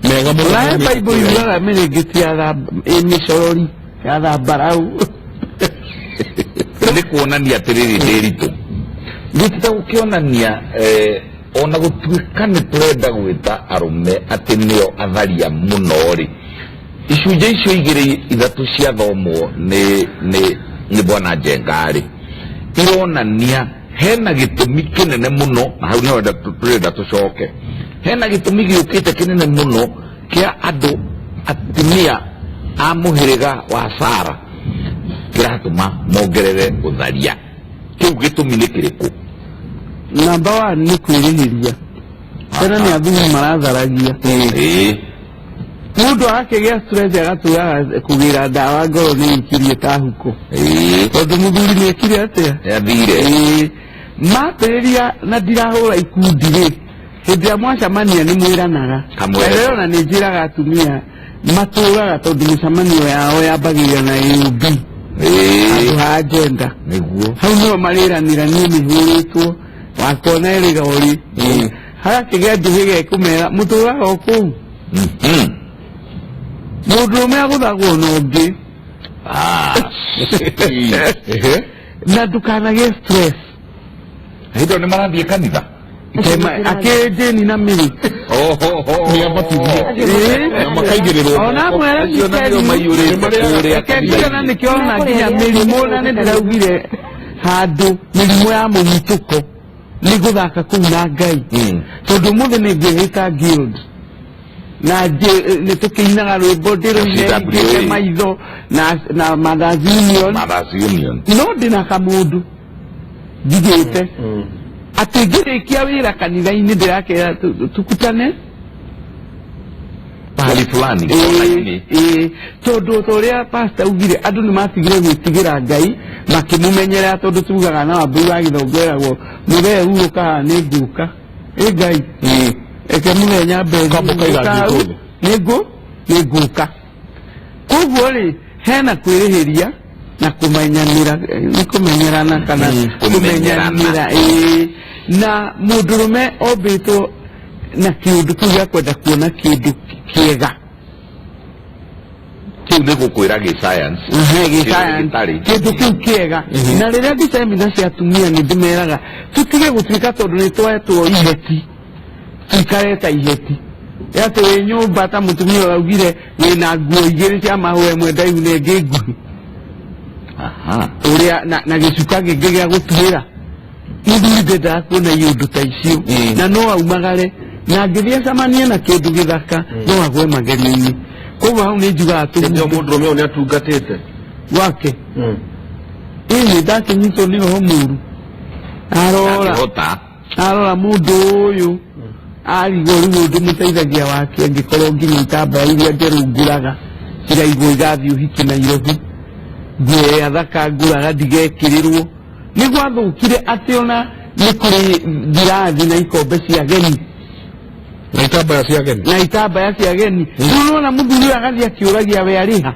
mega mũno. Ũrĩa Bible yugaga mĩrĩngĩti ya mĩcorori ya thambarau nĩ kuonania atĩrĩrĩ ndĩritũ gĩtita gũkĩonania ona gũtuĩka nĩ tũrenda gwĩta arũme atĩ nĩo atharia mũno rĩ, icunjĩ icio igĩrĩ ithatũ ciathomwo nĩ bwana Njenga rĩ, ironania hena gĩtũmi kĩnene mũno, na hau nĩho tũrenda tũcoke, hena gĩtũmi gĩũkĩte kĩnene mũno kĩa andũ atumia a mũhĩrĩga wa Sara kĩratũma mongerere ũtharia. Kĩu gĩtũmi nĩ kĩrĩkũ? namba 1 nĩ kwĩrĩhĩria. Tena nĩ athuri maratharagia. Mũndũ akĩgĩa stress agatũaga kũgĩra ndawa ngoro nĩ ikirie ta huko. Tondũ mũthuri nĩ ekire atĩa? Yathire. Matĩrĩria na ndirahũra ikundi rĩ, hĩndĩ ya mwacamania nĩ mwĩranaga. Leo na nĩ njĩraga atumia matũraga tondũ mĩcamanio yao yambagĩrĩria na AUB. Andũ ha agenda. Nĩguo. Hau nĩo marĩranĩra niĩ nĩhũrĩtwo wakona erĩga ũrĩ. Hagakĩgĩa ndũhĩga ĩkũmera mũtũraga o kũu. Mũndũ ũmwe agũthagwo na ũngĩ. Na ndũkanagĩe stress. Hĩndĩ nĩ marathiĩ kanitha akĩnjĩni na mĩrĩ ona mwere kĩkĩona nĩkĩona nginya mĩrimũ na nĩndĩraugire handũ mĩrimũ ya mũhitũko nĩ gũthaka kũu na Ngai tondũ mũthĩ nĩ ngĩhĩta guild na nĩ tũkĩinaga rwĩmbo ndĩrũine maitho na Mothers Union no ndĩna kamũndũ njigĩte atĩ ngĩrĩkia wĩra kanitha-inĩ ndĩrakĩra tukutane pahali fulani tondũ ũrĩa pastor augire andũ nĩ matigire gwĩtigĩra Ngai makĩmũmenyerera tondũ tugaga na Wambui wa Gĩthongo eragwo mũthee hurũka nĩ ngũka Ngai eke mũthenya mbere nĩ ngũka. Koguo rĩ hena kwĩrĩhĩria na kũmenyanĩra nĩ kũmenyerana kana kũmenyanĩra na mũndũrũme ombĩtwo na kĩũndũ kĩu gĩa kwenda kuona kĩndũ kĩega kĩu nĩ gũkwĩra gĩ-science kĩndũ kĩu kĩega na rĩrĩa ndi semina cia atumia nĩ ndĩmeraga tũtige gũtuĩka tondũ nĩ twetwo iheti tũikare ta iheti atĩ wĩ nyũmba ta mũtumia ũraugire wĩna nguo igĩrĩ cia mahũa ĩmwe ndaihu na ĩngĩ nguhĩ ũrĩa na gĩcuka kĩngĩ gĩa gũtuĩra mũthuri ndendaga kuona iũndũ ta icio na no aumagare na angĩthiĩ acamanie na kĩndũ gĩthaka no agwe magerio-inĩ. Koguo hau nĩ njugaga mũndũrũme ũyũ nĩ atungatĩte wake nĩ ndakĩnyitwo nĩ roho mũru arora mũndũ ũyũ arigwo rĩu ndĩmũteithagia wake angĩkorwo nginya itambaya iria nderungũraga iraigwo igathiĩ ũhiki Nairobi nguo ya thaka ngũraga ndigekĩrĩrwo nĩ gwathũkire atĩ ona nĩ kũrĩ ngirathi na ikombe cia ageni na itambaya cia ageni rĩu ona mũthuri agathiĩ akĩũragia we arĩha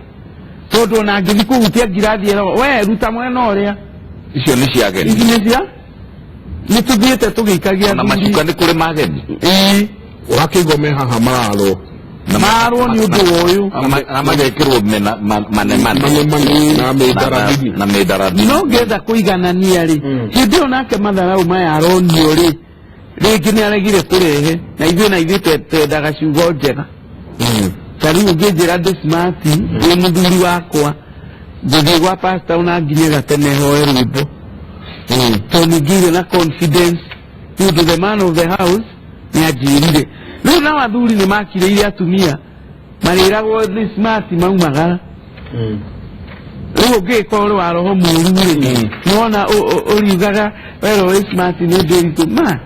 tondũ ona angĩthiĩ kũhutia ngirathi ĩno we ruta mwena ũrĩa icio nĩ cia ageni ici nĩ cia nĩ tũthiĩte tũgĩikagia na macuka nĩ kũrĩ mageni ũrakĩigua me haha mararwo marwo ni undu uyu amagekirwo mane na medarabini no getha kuiganania ri hindi onake matharau maya aronio ri ringi ni aregire kurehe na ithuĩ twendaga ciugo njega tariu ngĩnjĩra ndĩ smart ndĩ mũthuri wakwa ngũthiĩ gwa pastor na nginye gatene hoe rwĩmbo tondũ ningĩire na confidence tondũ the man of the house nĩ anjĩrire rĩu na athuri nĩ makirĩire atumia marĩragwo ndĩ smart maumagara rĩu ũngĩkorwo wa roho mũũru rĩ nĩwona ũriugaga wero wĩ smart nĩ ndĩritũ ma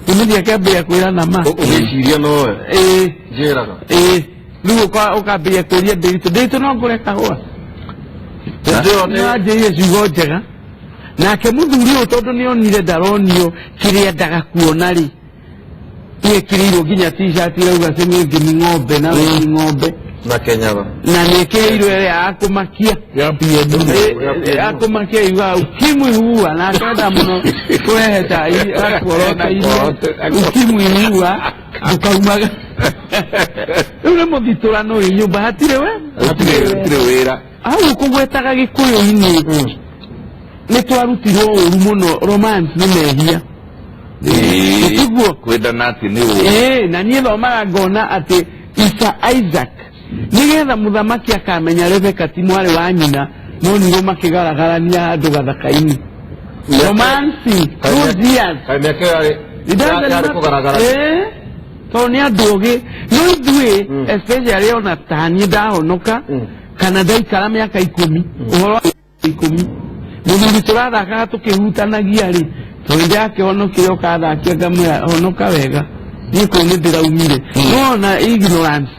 ũmĩthia kĩambĩrĩria kwĩra na ma ũgĩciria nowe njĩraga rĩu ũkambĩrĩria kũria ndĩritũ no ngũre kahũa nĩwanjĩire ciugo njega nake mũthuri ũyũ tondũ nĩonire ndaronio kĩrĩa endaga kuona rĩ nĩekĩrĩirwo nginya t-shirt irauga cemĩngĩni ng'ombe na wĩ ng'ombe na kenyaga na nĩekĩrĩirwo ĩrĩa akũmakia yuga ukimwihua na akenda mũno kũrehe cai agakorota irio ukimwihua ũkaumaga rĩu nĩ mũthitũrano wĩ nyũmba hatirĩ wĩra hau kũgwetaga gĩkũyũ-inĩ nĩ twarutirwo ũru mũno romance nĩ mehia tiguo kwendana atĩ nĩ ũru na niĩ thomaga ngona atĩ Isa Isaac nigetha mũthamaki akamenya Rebeka ti mwarĩ wa nyina no nĩguo makĩgaragarania handũ gathaka-inĩ romance those years tondũ nĩ andũ ũgĩ no ithuĩ especially ona taniĩ ndahonoka kana ndaikara mĩaka 10 ũhoro wa 10 mũthuri tũrathakaga tũkĩhutanagia rĩ tondũ ndakĩhonokire ũkathakia ngamwĩra honoka wega niĩ kũu nĩ ndĩraumire no na ignorance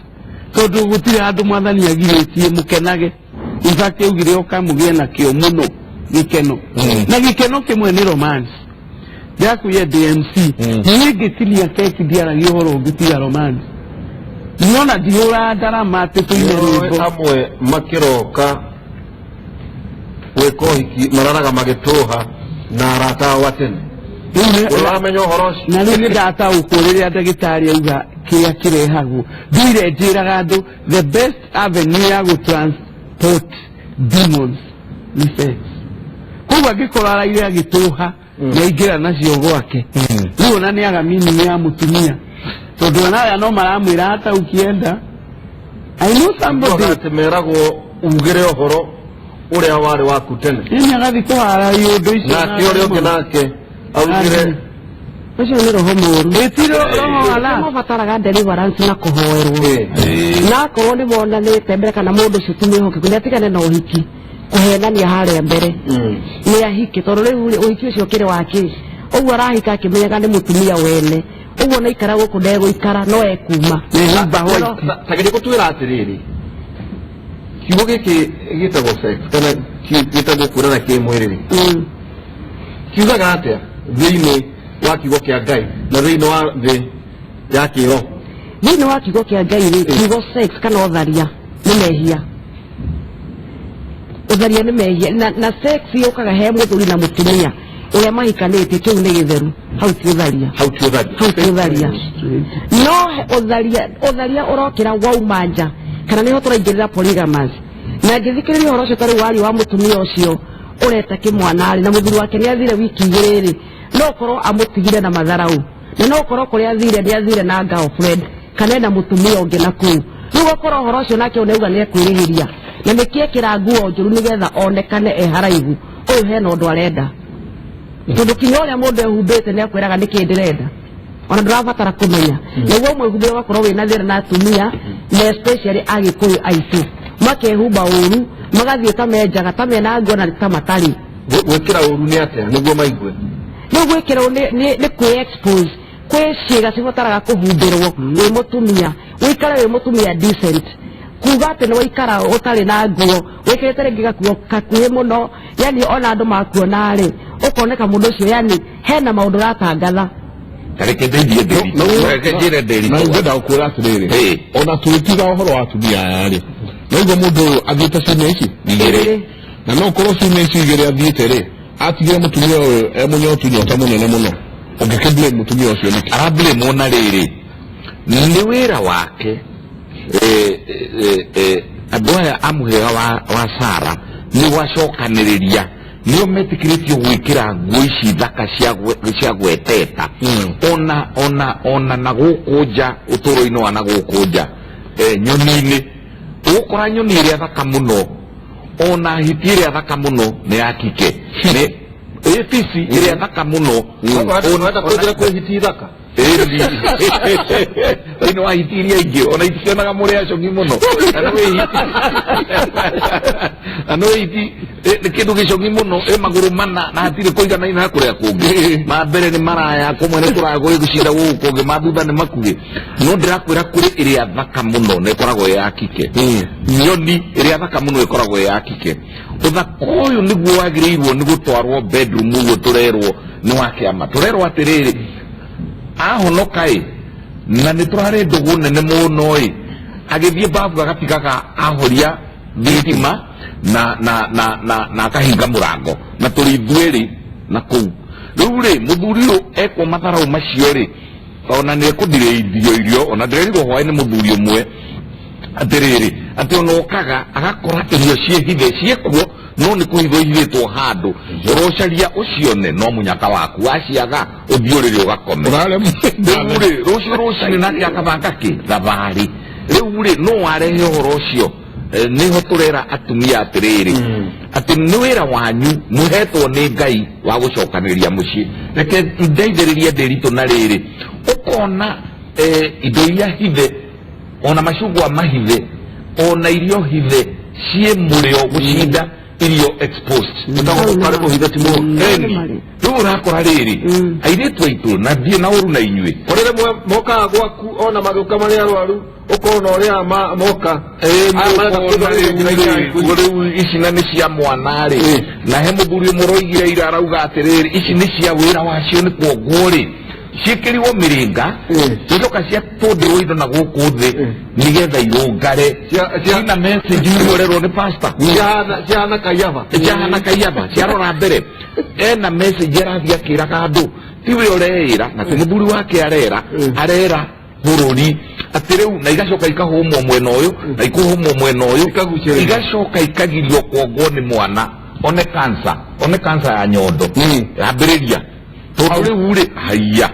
tondũ gũtirĩ handũ mwathani agirĩtie mũkenage in fact augire ũkamũgĩe na kĩo mũno gĩkeno na gĩkeno kĩmwe nĩ romance ndakuye DMC niĩ ngĩtinia keki ndiaragia ũhoro ũngĩtiga romance nĩona ndihũra ndarama atĩ tũine rwĩmbo amwe makĩroka gwĩka ũhiki mararaga magĩtũha na arata wa tene ũramenya ũhoro ũcio na rĩu nĩ ndataũkwo rĩrĩa ndagĩtarĩ auga kĩrĩa kĩrehagwo nduire njĩraga andũ the best avenue ya gũtransport demons nĩ sex koguo angĩkorwo araire agĩtũha naingĩra nacio gwake rĩu ona nĩ agamini ya mũtumia tondũ onaya no maramwĩra hata ukienda I know somebody atĩ meragwo ugĩre ũhoro ũrĩa warĩ waku tene nĩ agathiĩ kũhararia ũndũ icio nake ũrĩa ũngĩ nake augire ũcio nĩ roho mũũru ĩtiro roho ala mabataraga deliverance na kũhoerwo na akorwo nĩ monanĩte mbere kana mũndũ ũcio ti mwĩhokeku nĩatigane na ũhiki kũhenania harĩa mbere nĩ ahike tondũ rĩu ũhiki ũcio ũkĩrĩ wake ũguo arahika akĩmenyaga nĩ mũtumia wene ũguo na ikara gũkũ ndegũikara no ekuma ta gĩtũkwĩra atĩrĩrĩ kiugo gĩkĩ gĩtagwo sex kana gĩtagwo kũrana kĩmwĩrĩ kiugaga atĩa thĩinĩ wa kiugo kĩa Ngai na thĩinĩ wa thĩ ya kĩroho thĩinĩ wa kiugo kĩa Ngai rĩ kiugo sex kana ũtharia nĩ mehia ũtharia nĩ mehia na sex yũkaga he mũthuri na mũtumia ũrĩa mahikanĩtie kĩu nĩ gĩtheru hau ti ũtharia no ũtharia ũrokĩra wauma nja kana nĩho tũraingĩrĩra polygamous na ngĩthikĩrĩria ũhoro ũcio tarĩ wari wa mũtumia ũcio ũreta kĩmwanarĩ na mũthuri wake nĩ athire wiki igĩrĩ rĩ no ũkorwo amũtigire na matharau na no ũkorwo kũrĩa athire nĩ athire na girlfriend kana ena mũtumia ũngĩ na kũu rĩu ũgakorwo ũhoro ũcio nake ũnauga nĩ ekwĩrĩhĩria na nĩkĩekĩra nguo njũru nĩgetha onekane e haraihu ũyũ hena ũndũ arenda tondũ kinya ũrĩa mũndũ ehumbĩte nĩ akwĩraga nĩkĩ ndĩrenda ona ndũrabatara kũmenya nĩguo mwĩhumbĩre ũgakorwo wĩna thĩna na atumia na especially agĩkũyũ aitũ makehumba ũru magathiĩ tamenjaga tamena nguo na ta matarĩ gwĩkĩra ũru nĩ atĩa nĩguo maigue rĩu gwĩkĩra nĩ kwĩ-expose kwĩ ciĩga cibataraga kũhumbĩrwo wĩ mũtumia wĩikare wĩ mũtumia decent kuga atĩ nĩ waikara ũtarĩ na nguo wĩkĩrĩte rĩngĩ gakuo kakuhĩ mũno yani ona andũ makuona rĩ ũkoneka mũndũ ũcio yani hena maũndũ ũratangatha tareke njĩre ndĩritũ na ngwenda gũkwĩra atĩrĩrĩ ona tũgĩtiga ũhoro wa atumia aya rĩ noguo mũndũ ũyũ athiĩte ciumia ici igĩrĩ na no ũkorwo ciumia ici igĩrĩ athiĩte rĩ atigire mũtumia ũyũ emũnyotu nyota mũnene mũno ũngĩkĩblame mũtumia ũcio nĩkĩ arablame ona rĩrĩ nĩ wĩra wake andå aya a må hä wa Sara nä gwacokanä nio metikiritie gwikira nguo ici thaka cia gweteta ona na guku nja uturo-ini wa na guku nja nyoni-ini ukora nyoni iria thaka muno ona hiti iria thaka muno ni ya kike ni fisi iria thaka muno ona kwä hiti thaka ino wa hiti iria ingä ona itionaga må rä acogi må no ano hiti nä kä ndå gä cogi må no magå rå mana na hatirä kå iganaina na kå rä a kå ngä ma mbere nä maraya kåmwe nä kå ragå rä gå cinda gå kå ngä ma thutha nä makuä no ndä rakwä ra kå rä ä rä a thaka må no nä ĩkoragwo ä ya kike nyoni ä rä a thaka må no ĩkoragwo ĩ ya kike å thaka å yå nä guo wagä rä irwo nä gå twarwo bedroom guo tå rerwo nä wa kä ama tå rerwo atä rä rä ahonoka na nä tå rarä ndå gå nene må no agä thiä mbabu agatigaga ahoria thitima na akahinga må rango na tå rä ithuä rä na kå u rä u rä må thuri å ekwo matharau macio rä ona nä ekå ndirä ithio irio ona ndä rerirwo hwaä nä må thuri å mwe atä rä rä atä ona okaga agakora irio ciähithe ciäkuo no nä kå hithwo ihithätwo handå rocaria å cione no må nyaka waku waciaga å thiå rä rä å gakome rä u rä rå cio rå cinä nake akabanga kä thabarä rä u rä no warehe å horo å cio nä ho tå rera atumia atä rä rä atä nä wä ra wanyu må hetwo nä Ngai wa gå cokanä ria må ciä reke ndeithä rä rie ndä ritå na rä rä å kona indo iria hithe ona macungwa mahithe ona irio hithe ciä må rä o gå cinda irio exposed utagukare kuhitha timo riu urakora riri airitu aitu na ndie na uru na inyui korere moka gwaku ona maguka mari arwaru ukona uria moka riu ici na ni cia mwana ri na he muthuri muroigire ira arauga atiriri ici ni cia wira wacio ni kuogwo ri ciäkärirwo mä rä nga icoka ciatå ndä rwo indo na gå kå thä nä getha irångare cina message iorerwo nä pasta ciahana kaiaba ciarora mbere ena message arathiä akä raga andå tiwe å reä ra na tä må thuri wake arera bå rå ri atä rä u na igacoka ikahå mwo mwena å yå na ikå hå mwo mwena å yå igacoka ikagirio kuongwo nä mwana one kansa ya nyondo yambä rä ria tondå rä u rä haiya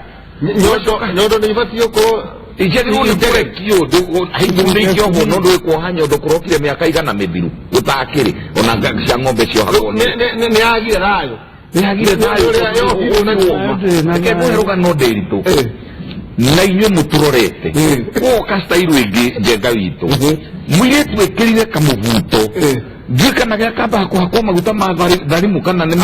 nyondo nä ibatio ko icerirwo nä kå rekio haigå nä ingiohwo no ndå kuoha nyondo kå rokire mä aka igana mä thiru gå takä rä ona cia ng'ombe ciohagwo nä yagire thayå nä yagire thayå må herå no ndä ritå na inyuä må tå rorete woka stairu ä ngä njenga witå mwirä tu ä kä rire kamå buto ndiä kana gä akamba kwakwo maguta ma tharimu kana nä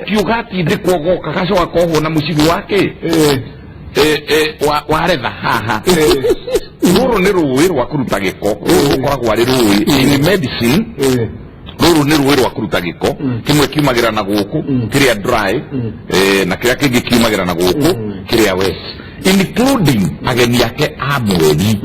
kiå gatindä kwo goka gacoka kohwo na må cigu wake waretha haha rå nä rå ä rwa kå ruta gä ko rå koragwo arä rå ä medicine rå nä rå ä rwa kå ruta gä ko kä mwe kiumagä ra na gå kå kä rä a dry na kä rä a kä ngä kiumagä ra na gå kå kä rä a including ageni ake a mweri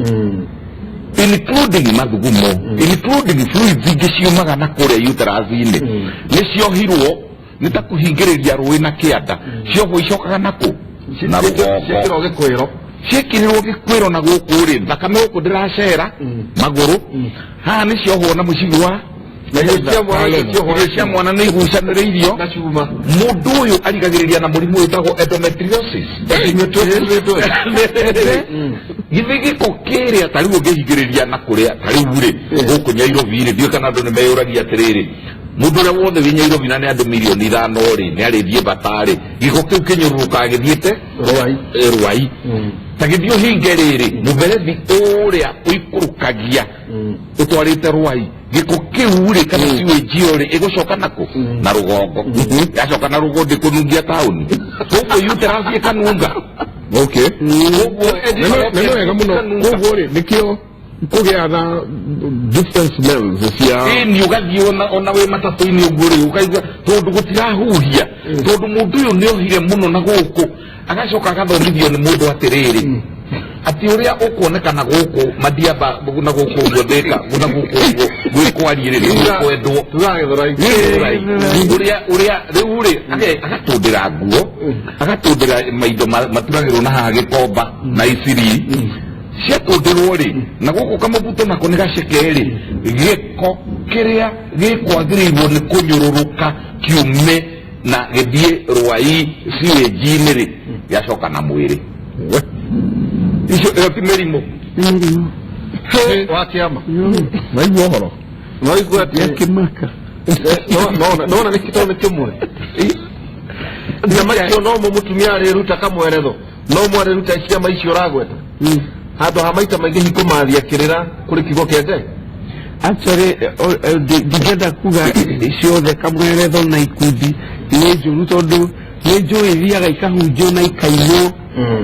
including mathugumo including fluids ingä ciumaga na kå rä a uterus-inä nä ciohirwo nä ta kå hingä rä ria rå ä na kä anda ciohwo icokaga nakå na rå gongo ciäkä gä kwä ro na gå kå rä thakame gå kå ndä racera magå rå haha nä ciohwo na må cigua cia mwana nä igucanä rä irio må ndå å yå arigagä rä ria na må rimå wä tagwo endometriosis githä gä ko kä rä a tarä u å ngä hingä rä ria na kå rä a tarä u rä gå kå Nyairobi rä ndiå kana andå nä meyå ragia atä rä rä må ndå å rä a wothe wä Nyairobi na nä andå mirioni 5 rä nä arä thiä mbatarä gä ko kä u kä nyå rå rå kaga gä thiä te rwai ta gä thiä å hinge rä rä må berethi å rä a å ikå rå kagia å twarä te rwai gä ko kä u rä kana ciwänjio rä ä gå coka nakå na rå gongo yacoka na rå go ndä kå nungia taåni koguo uterasi ä kanunga nä wega må no koguo rä nä kä o kå gä a na different smells cia nä å gathiä ona wä matatå-inä å guo rä å kaigua tondå gå tirahuhia tondå må ndå å yå nä ohire må no na gå kå agacoka agathomithio nä må ndå atä rä rä atä å rä a å kuonekana gå kå mathiamba na gå kå guo ndä ka na gå kå guo gwä kwarä rä rä kwendwo å rä a rä u rä agatå ndä ra nguo agatå ndä ra maindo maturagä rwo na haha gä komba na iciri ciatũndĩrwo rĩ na gũkũ kamũbuto nako nĩ gaceke rĩ gĩko kĩrĩa gĩkwagĩrĩirwo nĩ kũnyũrũrũka kiume na gĩthiĩ rwai siwĩnji-inĩ rĩ gĩacoka na mwĩrĩ icio ĩyo ti mĩrimũ wa kĩama naigua ũhoro naigua atĩ yakĩmaka nona nĩ kĩtone kĩmwe nyama icio no mũtumia arĩruta kamweretho no mwarĩruta ciama icio ũragweta handũ ha maita maingĩ hikũmathia kĩrĩra kũrĩ kiugo kĩa Ngai. actually ndingĩenda kuga ciothe kamweretho na ikundi nĩ njũru tondũ nĩ njũĩ ithiaga ikahunjio na ikainwo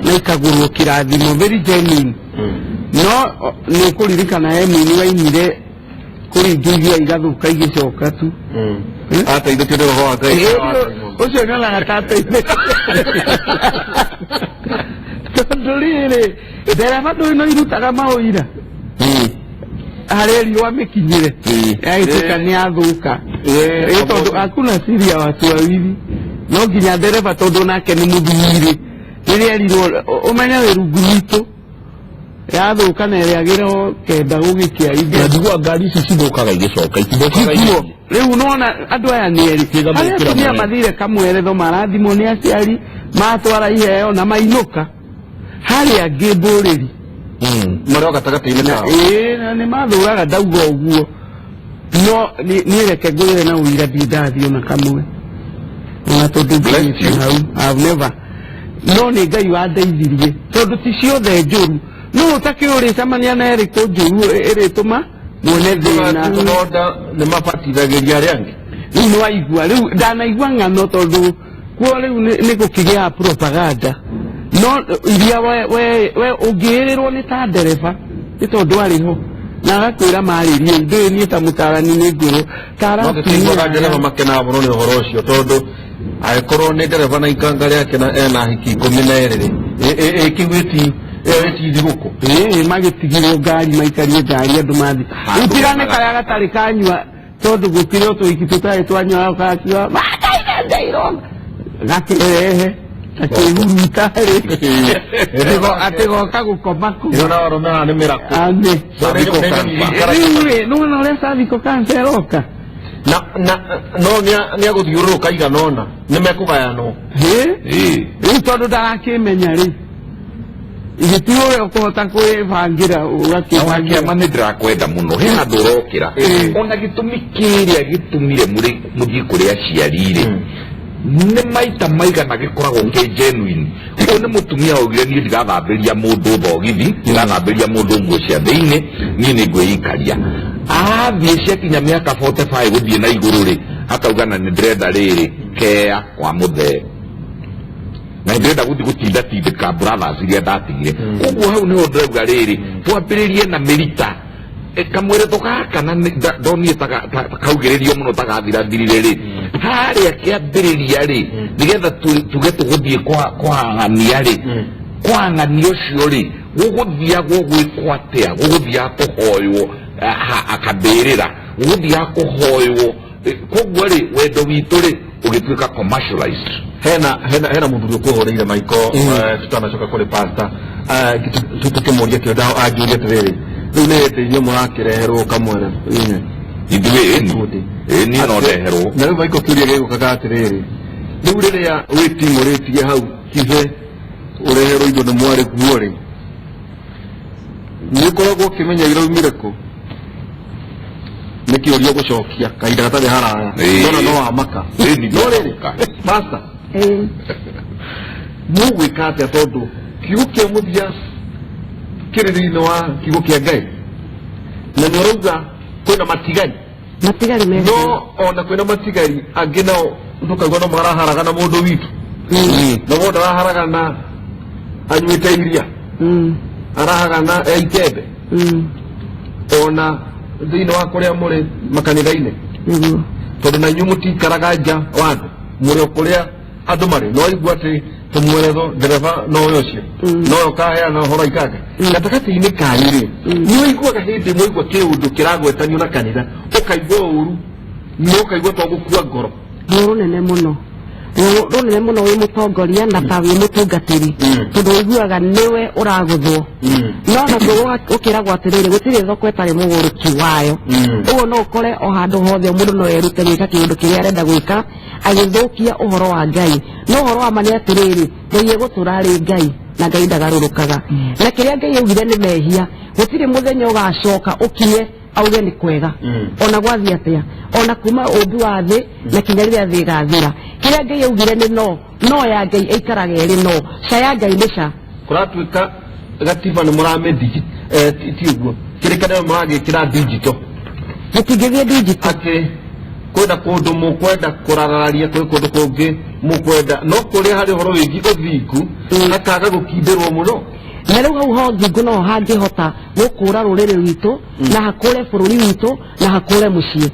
na ikagũrwo kĩrathimo very genuine no nĩ kũririkana Emini wainire kũringithia igathũka igĩcoka tu ateithĩkire roho wa Ngai ũcio nyonaga ta ateithĩka tondũ rĩrĩ ndereba ndũĩ no irutaga maũira harĩa riũa mĩkinyĩre yagĩtuĩka nĩ athũka tondũ hakuna siri ya watu wawili no nginya ndereba tondũ nake nĩ mũthuri rĩrĩa erirwo ũmenya wĩ rungu witũ yathũka na ĩrĩagĩrwo kenda gũgĩkĩa na ndigua ngari ici cithũkaga igĩcoka itithũkaga rĩu nona andũ aya nĩ erĩ arĩa atumia mathire kamweretho marathimwo nĩ aciari matwara iheo na mainũka harĩa angĩ mbũrĩri marĩa gatagatĩ-inĩ kao na nĩ mathũraga ndauga ũguo no niĩ reke ngũrĩre na ũira ndathiĩ ona kamwe ona tondũ ngĩnyĩte hau I've never no nĩ Ngai wandeithirie tondũ ti ciothe njũru no ũtakĩ ũrĩcemania na ĩrĩkũ njũru ĩrĩtũma muone thĩna nĩ mabatithagĩria arĩa angĩ rĩu nĩwaigua rĩu ndanaigua ng'ano tondũ kuo rĩu nĩ gũkĩgĩa propaganda no iria we ũngĩĩrĩrwo nĩ ta ndereba nĩ tondũ arĩho na agakwĩra marĩrie ndũĩ niĩ ta mũtarani nĩ ngwĩrwo taraga ndereba makenaga mũno nĩ ũhoro ũcio tondũ agĩkorwo nĩ ndereba na ikanga rĩake na ena hiki 12 ĩkĩgwĩti thigũkũ magĩtigirwo ngari maikarie ngari andũ mathi itigane karĩa gatarĩ kanyua tondũ gũkĩrĩ o tũhiki tũtarĩ twanyua gakiuga mataigandeirwo gakĩrehe akĩhurutarĩ atĩ goka gũkoma kũ nĩ mĩrakũ rĩu nona ũrĩa cervical cancer ĩroka no nĩ agũthiũrũrũka igana ũna nĩ mekũgayanwo rĩu tondũ ndarakĩmenya rĩ igĩtiga ũrĩa ũkũhota kwĩbangĩra ũgakĩama nĩ ndĩrakwenda mũno he handũ ũrokĩra ona gĩtũmi kĩrĩa gĩtũmire mũthiĩ kũrĩ aciari-rĩ nĩ maita maigana gĩkoragwo kĩ genuine ũyũ nĩ mũtumia augire niĩ ndigathambĩria mũndũ thogithi ndigathambĩria mũndũ nguo cia thĩinĩ niĩ nĩ ngwĩikaria athiĩ ciakinya mĩaka 45 gũthiĩ na igũrũ-rĩ akauga na nĩ ndĩrenda rĩrĩ kea kwa mũthee na ndĩrenda gũthiĩ gũtindatindĩka brothers iria ndatigire koguo hau nĩho ndĩrauga rĩrĩ twambĩrĩrie na mĩrita kamweretho gaka na ndonire kaugĩrĩrio mũno tagathirathirire-rĩ harĩa kĩambĩrĩria-rĩ nĩgetha tuge tũgũthiĩ kwang'ania-rĩ kwang'ania ũcio-rĩ gũgũthiagwo gwĩkwo atĩa gũgũthiaga kũhoywo akambĩrĩra gũgũthiaga kũhoywo koguo-rĩ wendo witũ-rĩ ũgĩtuĩka commercialized hena mũthuri ũkũhũrĩire maiko tutanacoka kũrĩ pastor tukĩmũria kĩo ndao anjũria atĩrĩrĩ rĩu nĩ hĩndĩ mũrakĩreherwo kamweretho ithuĩ niĩ no ndeherwo na rĩu maiko kĩũria gĩgũkaga atĩrĩrĩ rĩu rĩrĩa wĩtimũrĩtie hau kibe ũreherwo indo nĩ mwarĩ guo-rĩ nĩ ũkoragwo ũkĩmenya iraumire kũ nĩ kĩũria ũgũcokia kahinda gatarĩ haraya ndona no wamaka no rĩrĩ pastor mũgwĩka atĩa tondũ kiugo kĩa mũthia kĩrĩ thĩinĩ wa kiugo kĩa Ngai na nĩ ũrauga kwĩna matigari no ona kwĩna matigari angĩ nao ndũkaigua no maraharagana mũndũ witũ na mũndũ araharagana anyuĩte iria arahagana eitembe ona thĩinĩ wa kũrĩa mũrĩ makanitha-inĩ tondũ na inyuĩ mũtikaraga nja wa andũ mũrĩ o kũrĩa andũ marĩ no igua atĩ tũmweretho ndereba no ũyũ ũcio no ũyũ kaheana ũhoro ikanga gatagatĩ-inĩ kanyu-rĩ nĩ ũiguaga hĩndĩ mwaigua kĩũndũ kĩragwetanio na kanitha ũkaigua ũru no ũkaigua to gũkua ngoro mũru nene mũno runene muno wi mutongoria na ta wi mutungatiri tondu wiguaga niwe uraguthwo no na ukiragwo atiriri gutiri thoko etari muguruki wayo uguo no ukore o handu hothe mundu no erute gwika kindu kiria arenda gwika agithukia uhoro wa Ngai no uhoro wa mani atiriri Ngai eguturari Ngai na Ngai ndagarurukaga na kiria Ngai augire ni mehia gutiri muthenya ugacoka ukinye auge ni kwega ona gwathi atia ona kuma umbi wa thi na kinyarira thi gathira kiria Ngai augire ni no ya Ngai aikaraga eri no caya Ngai nisha kuratuika gatiba ni muramedi tiguo kirikana murage kira digital mutigithie digital ati kwenda kundu mukwenda kurararia kuri kundu kungi mukwenda no kuri hari horo wingi uthingu akaga gukindirwo muno na riu hau ho ngingo no hangihota gukura ruriri rwitu na hakure bururi witu na hakure mucii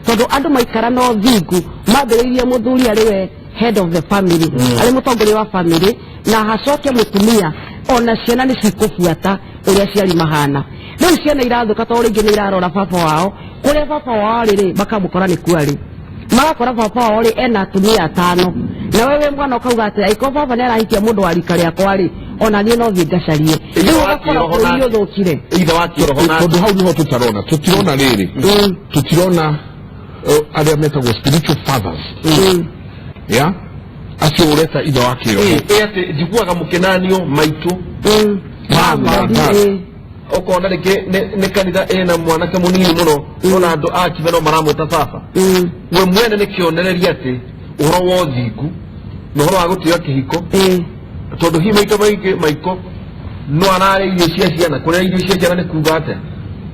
tondu andu maikara no thingu mambiriirie muthuri ariwe head of the family ari mutongoria wa family na hacoke mutumia ona ciana ni cikubuata uria ciari mahana riu ciana irathuka to ringi ni irarora baba wao kuria baba wao riri bakamukora ni kwari magakora baba wao ri ena atumia atano na wewe mwana ukauga ati aiko baba ni arahikia mundu wa rika riakwa ri ona nie no thie ngacarie riu ugakora bũrũri ũthũkire ithe wa kirohona tondu hau niho tutirona riri tutirona aria metagwo spiritual fathers ya acio ureta ithe wa kiroho ati njiguaga mukenanio maitu okona rike ne kanitha ena mwanake munini muno ona andu akibe no maramuta baba we mwene ni kionereria ati uhoro wa uthingu no uhoro wa gutio kihiko tondu hi maito maiko no arare irio cia ciana kuria irio cia ciana ni kuga ate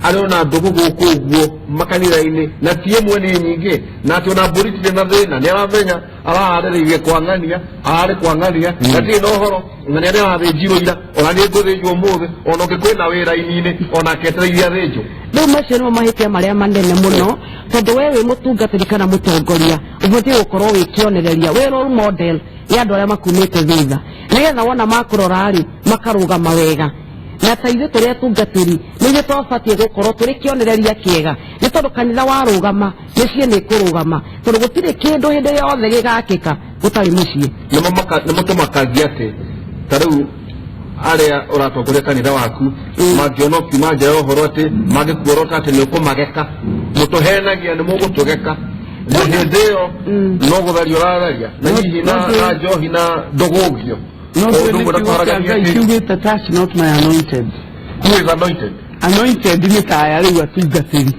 ari ona andu guku uguo makanitha-ini na tie mwene nyingi na ati ona mbũri na thina ni aramenya araharĩrĩirie kwang'ania na tie no horo na ni arathĩnjirwo ira ona ni ngũthĩnjwo ũmũthĩ ona ũngĩ kwĩna wĩra-inĩ ona ketereirie athĩnjwo riu macio nimo mahĩtia maria manene muno tondu we wi mutungatiri kana mutongoria ubatie gukorwo wi kionereria wi role model ya andu aria makumite thutha nigetha wona makurora ri makarugama wega na taithe turia tungatiri nige twabatie gukorwo turi kionereria kiega ni tondu kanitha warugama mucie ni kurugama tondu gutire kindu hindi yothe gigakika gutari mucie nimo tumakagia ati tariu aria uratongoria kanitha waku mangiona ukiuma nja ya uhoro ati magikuorota ati ni ukumageka mutuhenagia ni mugutugeka na hindi iyo no gutharia urararia na hihi na njohi na ndugugio kiugite touch not my anointed who is anointed ni taya riu atungatiri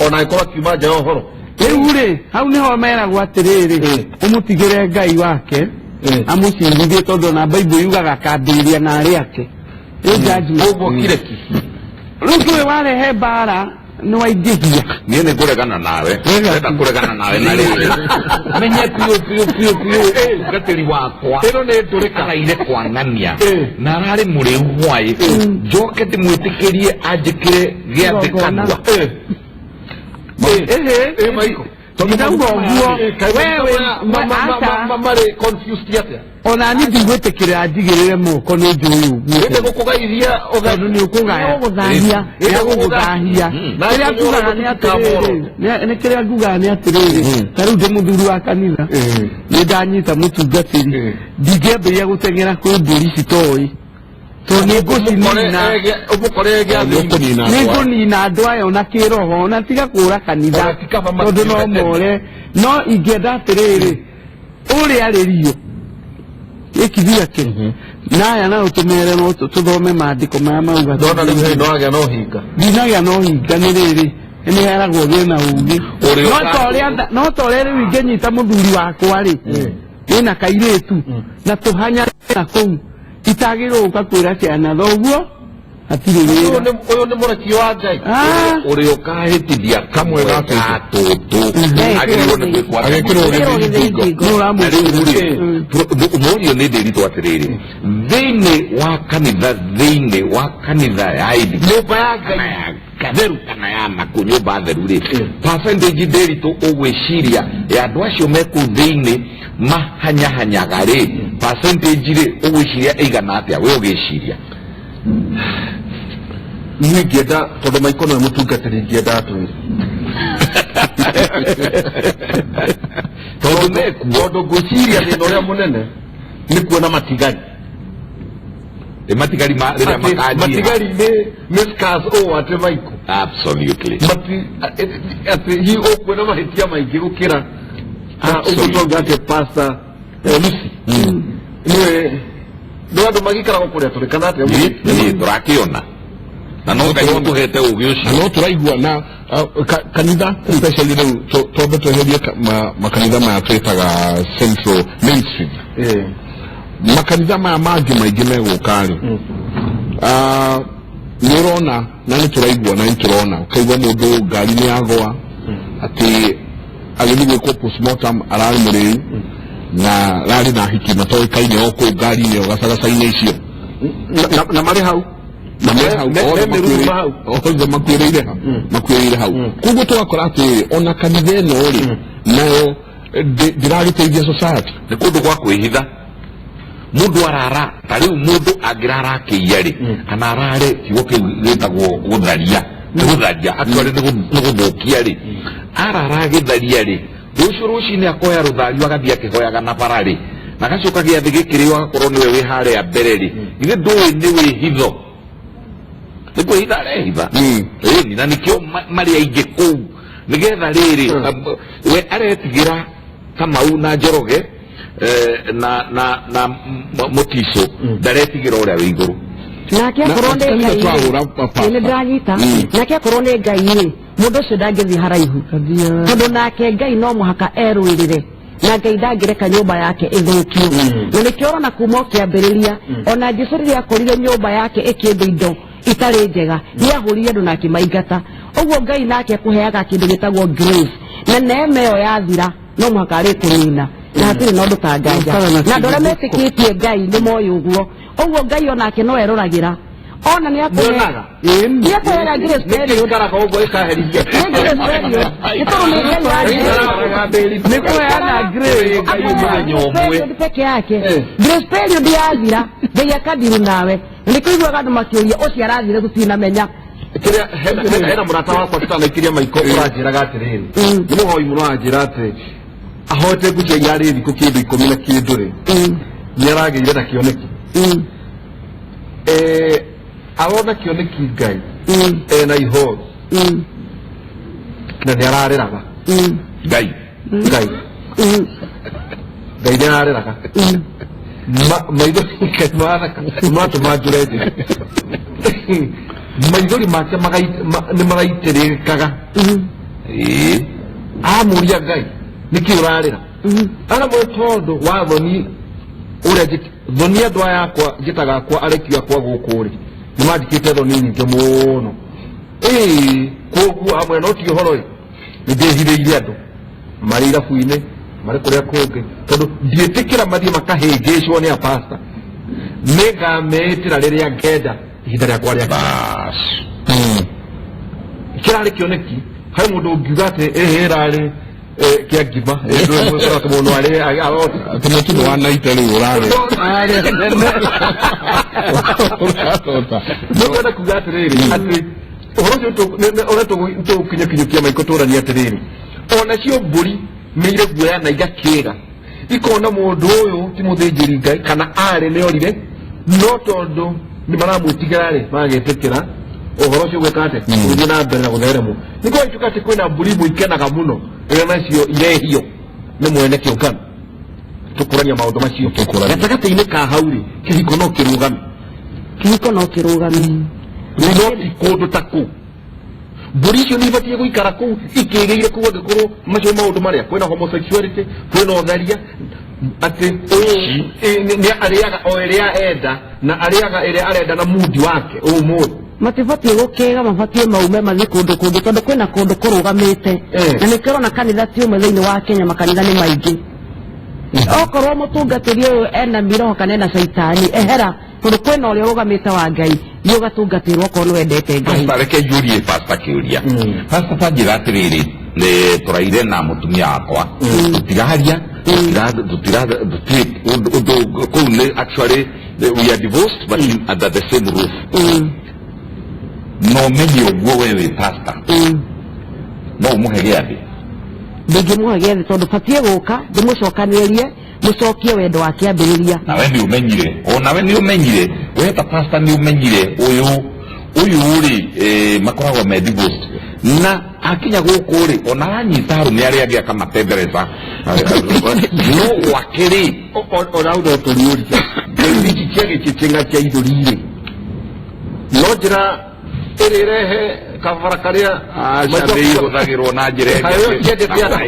ona aikorwo akiuma nja ya uhoro riu ri hau niho meragwo atiriri umutigire Ngai wake amucirithie tondu na Bible yugaga akambĩrĩria na arĩa ake uguo kireki riu tũĩ warehe mbara nĩ waingĩhia niĩ nĩ ngũregana nawe ndenda kũregana nawe na rĩrĩ menye piũ gatĩri wakwa ĩno nĩ ndũrĩkagaire kwang'ania na ararĩ mũrĩu hwaĩ njoke ndĩmwĩtĩkĩrie anjĩkĩre gĩathĩ kanua maiko ndauga ũguo wewe marĩ confused atia ona ni ndigwĩtĩkĩra njigĩrĩre moko nĩ njũĩ ũguo ĩndĩ gũkũgaithia tondũ nĩ ũkũgaya nĩagũgũthahia kĩrĩa ngugaga nĩ atĩrĩrĩ nĩ kĩrĩa ngugaga nĩ atĩrĩrĩ ta rĩu ndĩ mũthuri wa kanitha nĩ ndanyita mũtungatĩri ndingĩambĩrĩria gũteng'era kwĩ mbũri citoĩ tondũ nĩ ngũnina andũ aya ona kĩroho ona tiga kũra kanitha tondũ no more no ingĩenda atĩrĩrĩ ũrĩa rĩrio ikithia ke naya na utumere no tuthome maandiko maya mauga ndona ni no agĩa no hinga ndinagĩa no hinga nĩ rĩrĩ nĩ heragwo gĩna ugi no tore rĩu ingĩnyita mũthuri wakwa rĩ wĩna kairĩtu na tũhanya na kũu itagĩrwo ũka kwĩra ciana thoguo hatirĩ wĩra ũyũ nĩ mũreki wa Ngai ũrĩa ũkahĩtithia kamwe ga tũtũ agĩrĩirwo nĩ gwĩkwo mũriũ nĩ ndĩritwo atĩrĩrĩ thĩinĩ wa kanitha ya nyũmba ya Ngai theru kana ya maku nyũmba theru rĩ percentage ndĩritũ ũgwĩciria ya andũ acio me kũu thĩinĩ mahanyahanyaga rĩ percentage rĩ ũgwĩciria ĩigana atĩa we ũgĩciria niĩ ngĩenda tondũ maiko nĩwe mũtungatĩri ngĩenda atwĩre tondũ Mondo guciria thina uria munene ni kuona matigari. Matigari matigari ni scars ate maiko. Absolutely. Ati hi okuona mahitia maingi gukira ugutonga ati pasta Lucy. Niwe andu magikara gukuria turi kana ati ni turakiona na no ngai tuhete ugiucio no turaigua na kanitha especially rĩu twambe tweherie makanitha maya twĩtaga Central Mainstream makanitha maya mangĩ maingĩ megũka-rĩ nĩ ũrona na nĩ tũraigua na nĩ tũrona ũkaigua mũndũ ngari nĩ yagũa atĩ agĩthiĩ gwĩkwo postmortem ararĩ mũrĩu na rarĩ na hiki matoĩkaine o kũu ngari-inĩ o gacagaca-inĩ icio na marĩ hau othe makuĩrĩire hau koguo tũgakora atĩ ona kanitha ĩno-rĩ nayo ndĩragĩteithia society nĩ kũndũ gwa kwĩhitha mũndũ arara ta rĩu mũndũ angĩrara akĩia-rĩ kana arare kiugo kĩu gĩtagwo gũtharia actually nĩ gũthũkia-rĩ arara agĩtharia-rĩ rũciũ rũcinĩ akoya rũthario agathiĩ akĩhoyaga na bara-rĩ na agacoka gĩathĩ gĩkĩrĩ agakorwo nĩwe wĩ harĩa mbere-rĩ githĩ ndũĩ nĩ wĩhitho nĩ kwĩhitha arehitha na nĩkĩo marĩ aingĩ kũu nĩgetha rĩrĩ we aretigĩra Kamau na Njoroge na Mũtiso ndaretigĩra ũrĩa wĩ igũrũ nake akorwo nĩ Ngai nĩ ndĩranyita nake akorwo nĩ Ngai-rĩ mũndũ ũcio ndangĩthiĩ haraihu tondũ nake Ngai no mũhaka erũĩrĩre na Ngai ndangĩreka nyũmba yake ĩthũkio na nĩkĩo ũrona kuma o kĩambĩrĩria ona Jesũ rĩrĩa akorire nyũmba yake ĩkĩenda indo itarĩ njega nĩ ahũrire andũ na akĩmaingata ũguo Ngai nake akũheaga kĩndũ gĩtagwo grace na neema ĩyo yathira no mũhaka arĩkũnina na hatirĩ na ũndũ ta nganja na andũ arĩa metĩkĩtie Ngai nĩ moĩ ũguo ũguo Ngai onake no eroragĩra ona nĩ akũheaga nĩ akũheaga grace period nĩ kũheana grace peke yake grace period yathira Ngai akathiru nawe nĩkũiguaga andũ makĩũria ũcio arathire gũtinamenya kĩrĩa hena mũrata wakwa tũtanaikiria maiko ũranjĩraga atĩrĩrĩ nĩ mũhoi mũno wanjĩra atĩ ahote gũcia yarĩ thikũ kĩndũ 10 na kĩndũ-rĩ nĩ aragĩire na kĩoneki arona kĩoneki Ngai ena ihoru na nĩ ararĩraga Ngai nĩ ararĩraga maithori kaimaraka matũma njũre njĩra maithori make nĩ magaitĩrĩkaga amũria Ngai nĩkĩ ũrarĩra ara mwe tondũ wa thoni ũrĩa thoni andũ aya akwa njĩtaga akwa arekio akwa gũkũ-rĩ nĩ mandĩkĩte thoni nyingĩ mũno koguo amwe no ti ũhoro-ĩ nĩ ndĩhithĩire andũ marĩ irabu-inĩ marĩ kũrĩa kũngĩ tondũ ndiĩtĩkĩra mathiĩ makahĩngĩcwo nĩ apasta nĩ ngameĩtĩra rĩrĩa ngenda ihinda rĩakwa rĩa kĩrarĩ kĩoneki harĩ mũndũ ũngiuga atĩ ĩrarĩ kĩa ngima mũndũ arĩ atĩ mũtino wa naita rĩu ũrarĩ nĩkwenda kuga atĩrĩrĩ atĩ ũhoro ũcio ũrĩa tũgũkinyũkinyũkia maiko tũrania atĩrĩrĩ onacio mbũri nĩire guoya na igakĩĩga ikona mũndũ ũyũ ti mũthĩnjĩri Ngai kana arĩ nĩ orire no tondũ nĩ maramwĩtigĩra-rĩ magagĩtĩkĩra ũhoro ũcio gwĩka atĩ gũthiĩ na mbere na gũtheremwo nĩguo ituĩka atĩ kwĩna mbũri imwe ikenaga mũno rĩrĩa nacio irehio nĩ mwene kĩũngano tũkũrania maũndũ macio gatagatĩ-inĩ ka hau-rĩ kĩhiko no kĩrũgame no ti kũndũ ta kũu mbũri icio nĩ ibatiĩ gũikara kũu ikĩgĩire kũu angĩkorwo macio maũndũ marĩa kwĩna homosexuality kwĩna ũtharia atĩ nĩ arĩaga o ĩrĩa enda na arĩaga ĩrĩa arenda na mudi wake ũmũthĩ matibatiĩ gũkĩga mabatiĩ maume mathiĩ kũndũ kũngĩ tondũ kwĩna kũndũ kũrũgamĩte na nĩkĩo na kanitha ti ũmwe thĩinĩ wa Kenya makanitha nĩ maingĩ okorwo mũtungatĩri ũyũ ena miroho kana ena caitani ehera tondũ kwĩna ũrĩa ũrũgamĩte wa Ngai nĩ ũgatungatĩrwo okorwo nĩ wendete Ngai reke njũrie pasta kĩũria pasta tanjĩra atĩrĩrĩ tũraire na mũtumia wakwa tũtiraria kũu nĩ actually we are divorced but under the same roof no menye ũguo we wĩ pasta no ũmũhe gĩathĩ ndingĩmuhe gĩathĩ tondũ batiĩ gũka ndĩmũcokanĩrĩrie mũcokie wendo wake ambĩrĩria. Nawe nĩ ũmenyire, onawe nĩ ũmenyire, we ta pastor nĩ ũmenyire ũyũ rĩ makoragwo me divorced na akinya gũkũ rĩ ona aranyita arũme arĩa angĩ akamatendereza no gwake rĩ orauga ũtũriũria gĩkĩ kĩa gĩkĩkĩng'a kĩa ithũri rĩ no njĩra ĩrĩrehe kabara karĩa ihũthagĩrwo na njĩra ĩngĩ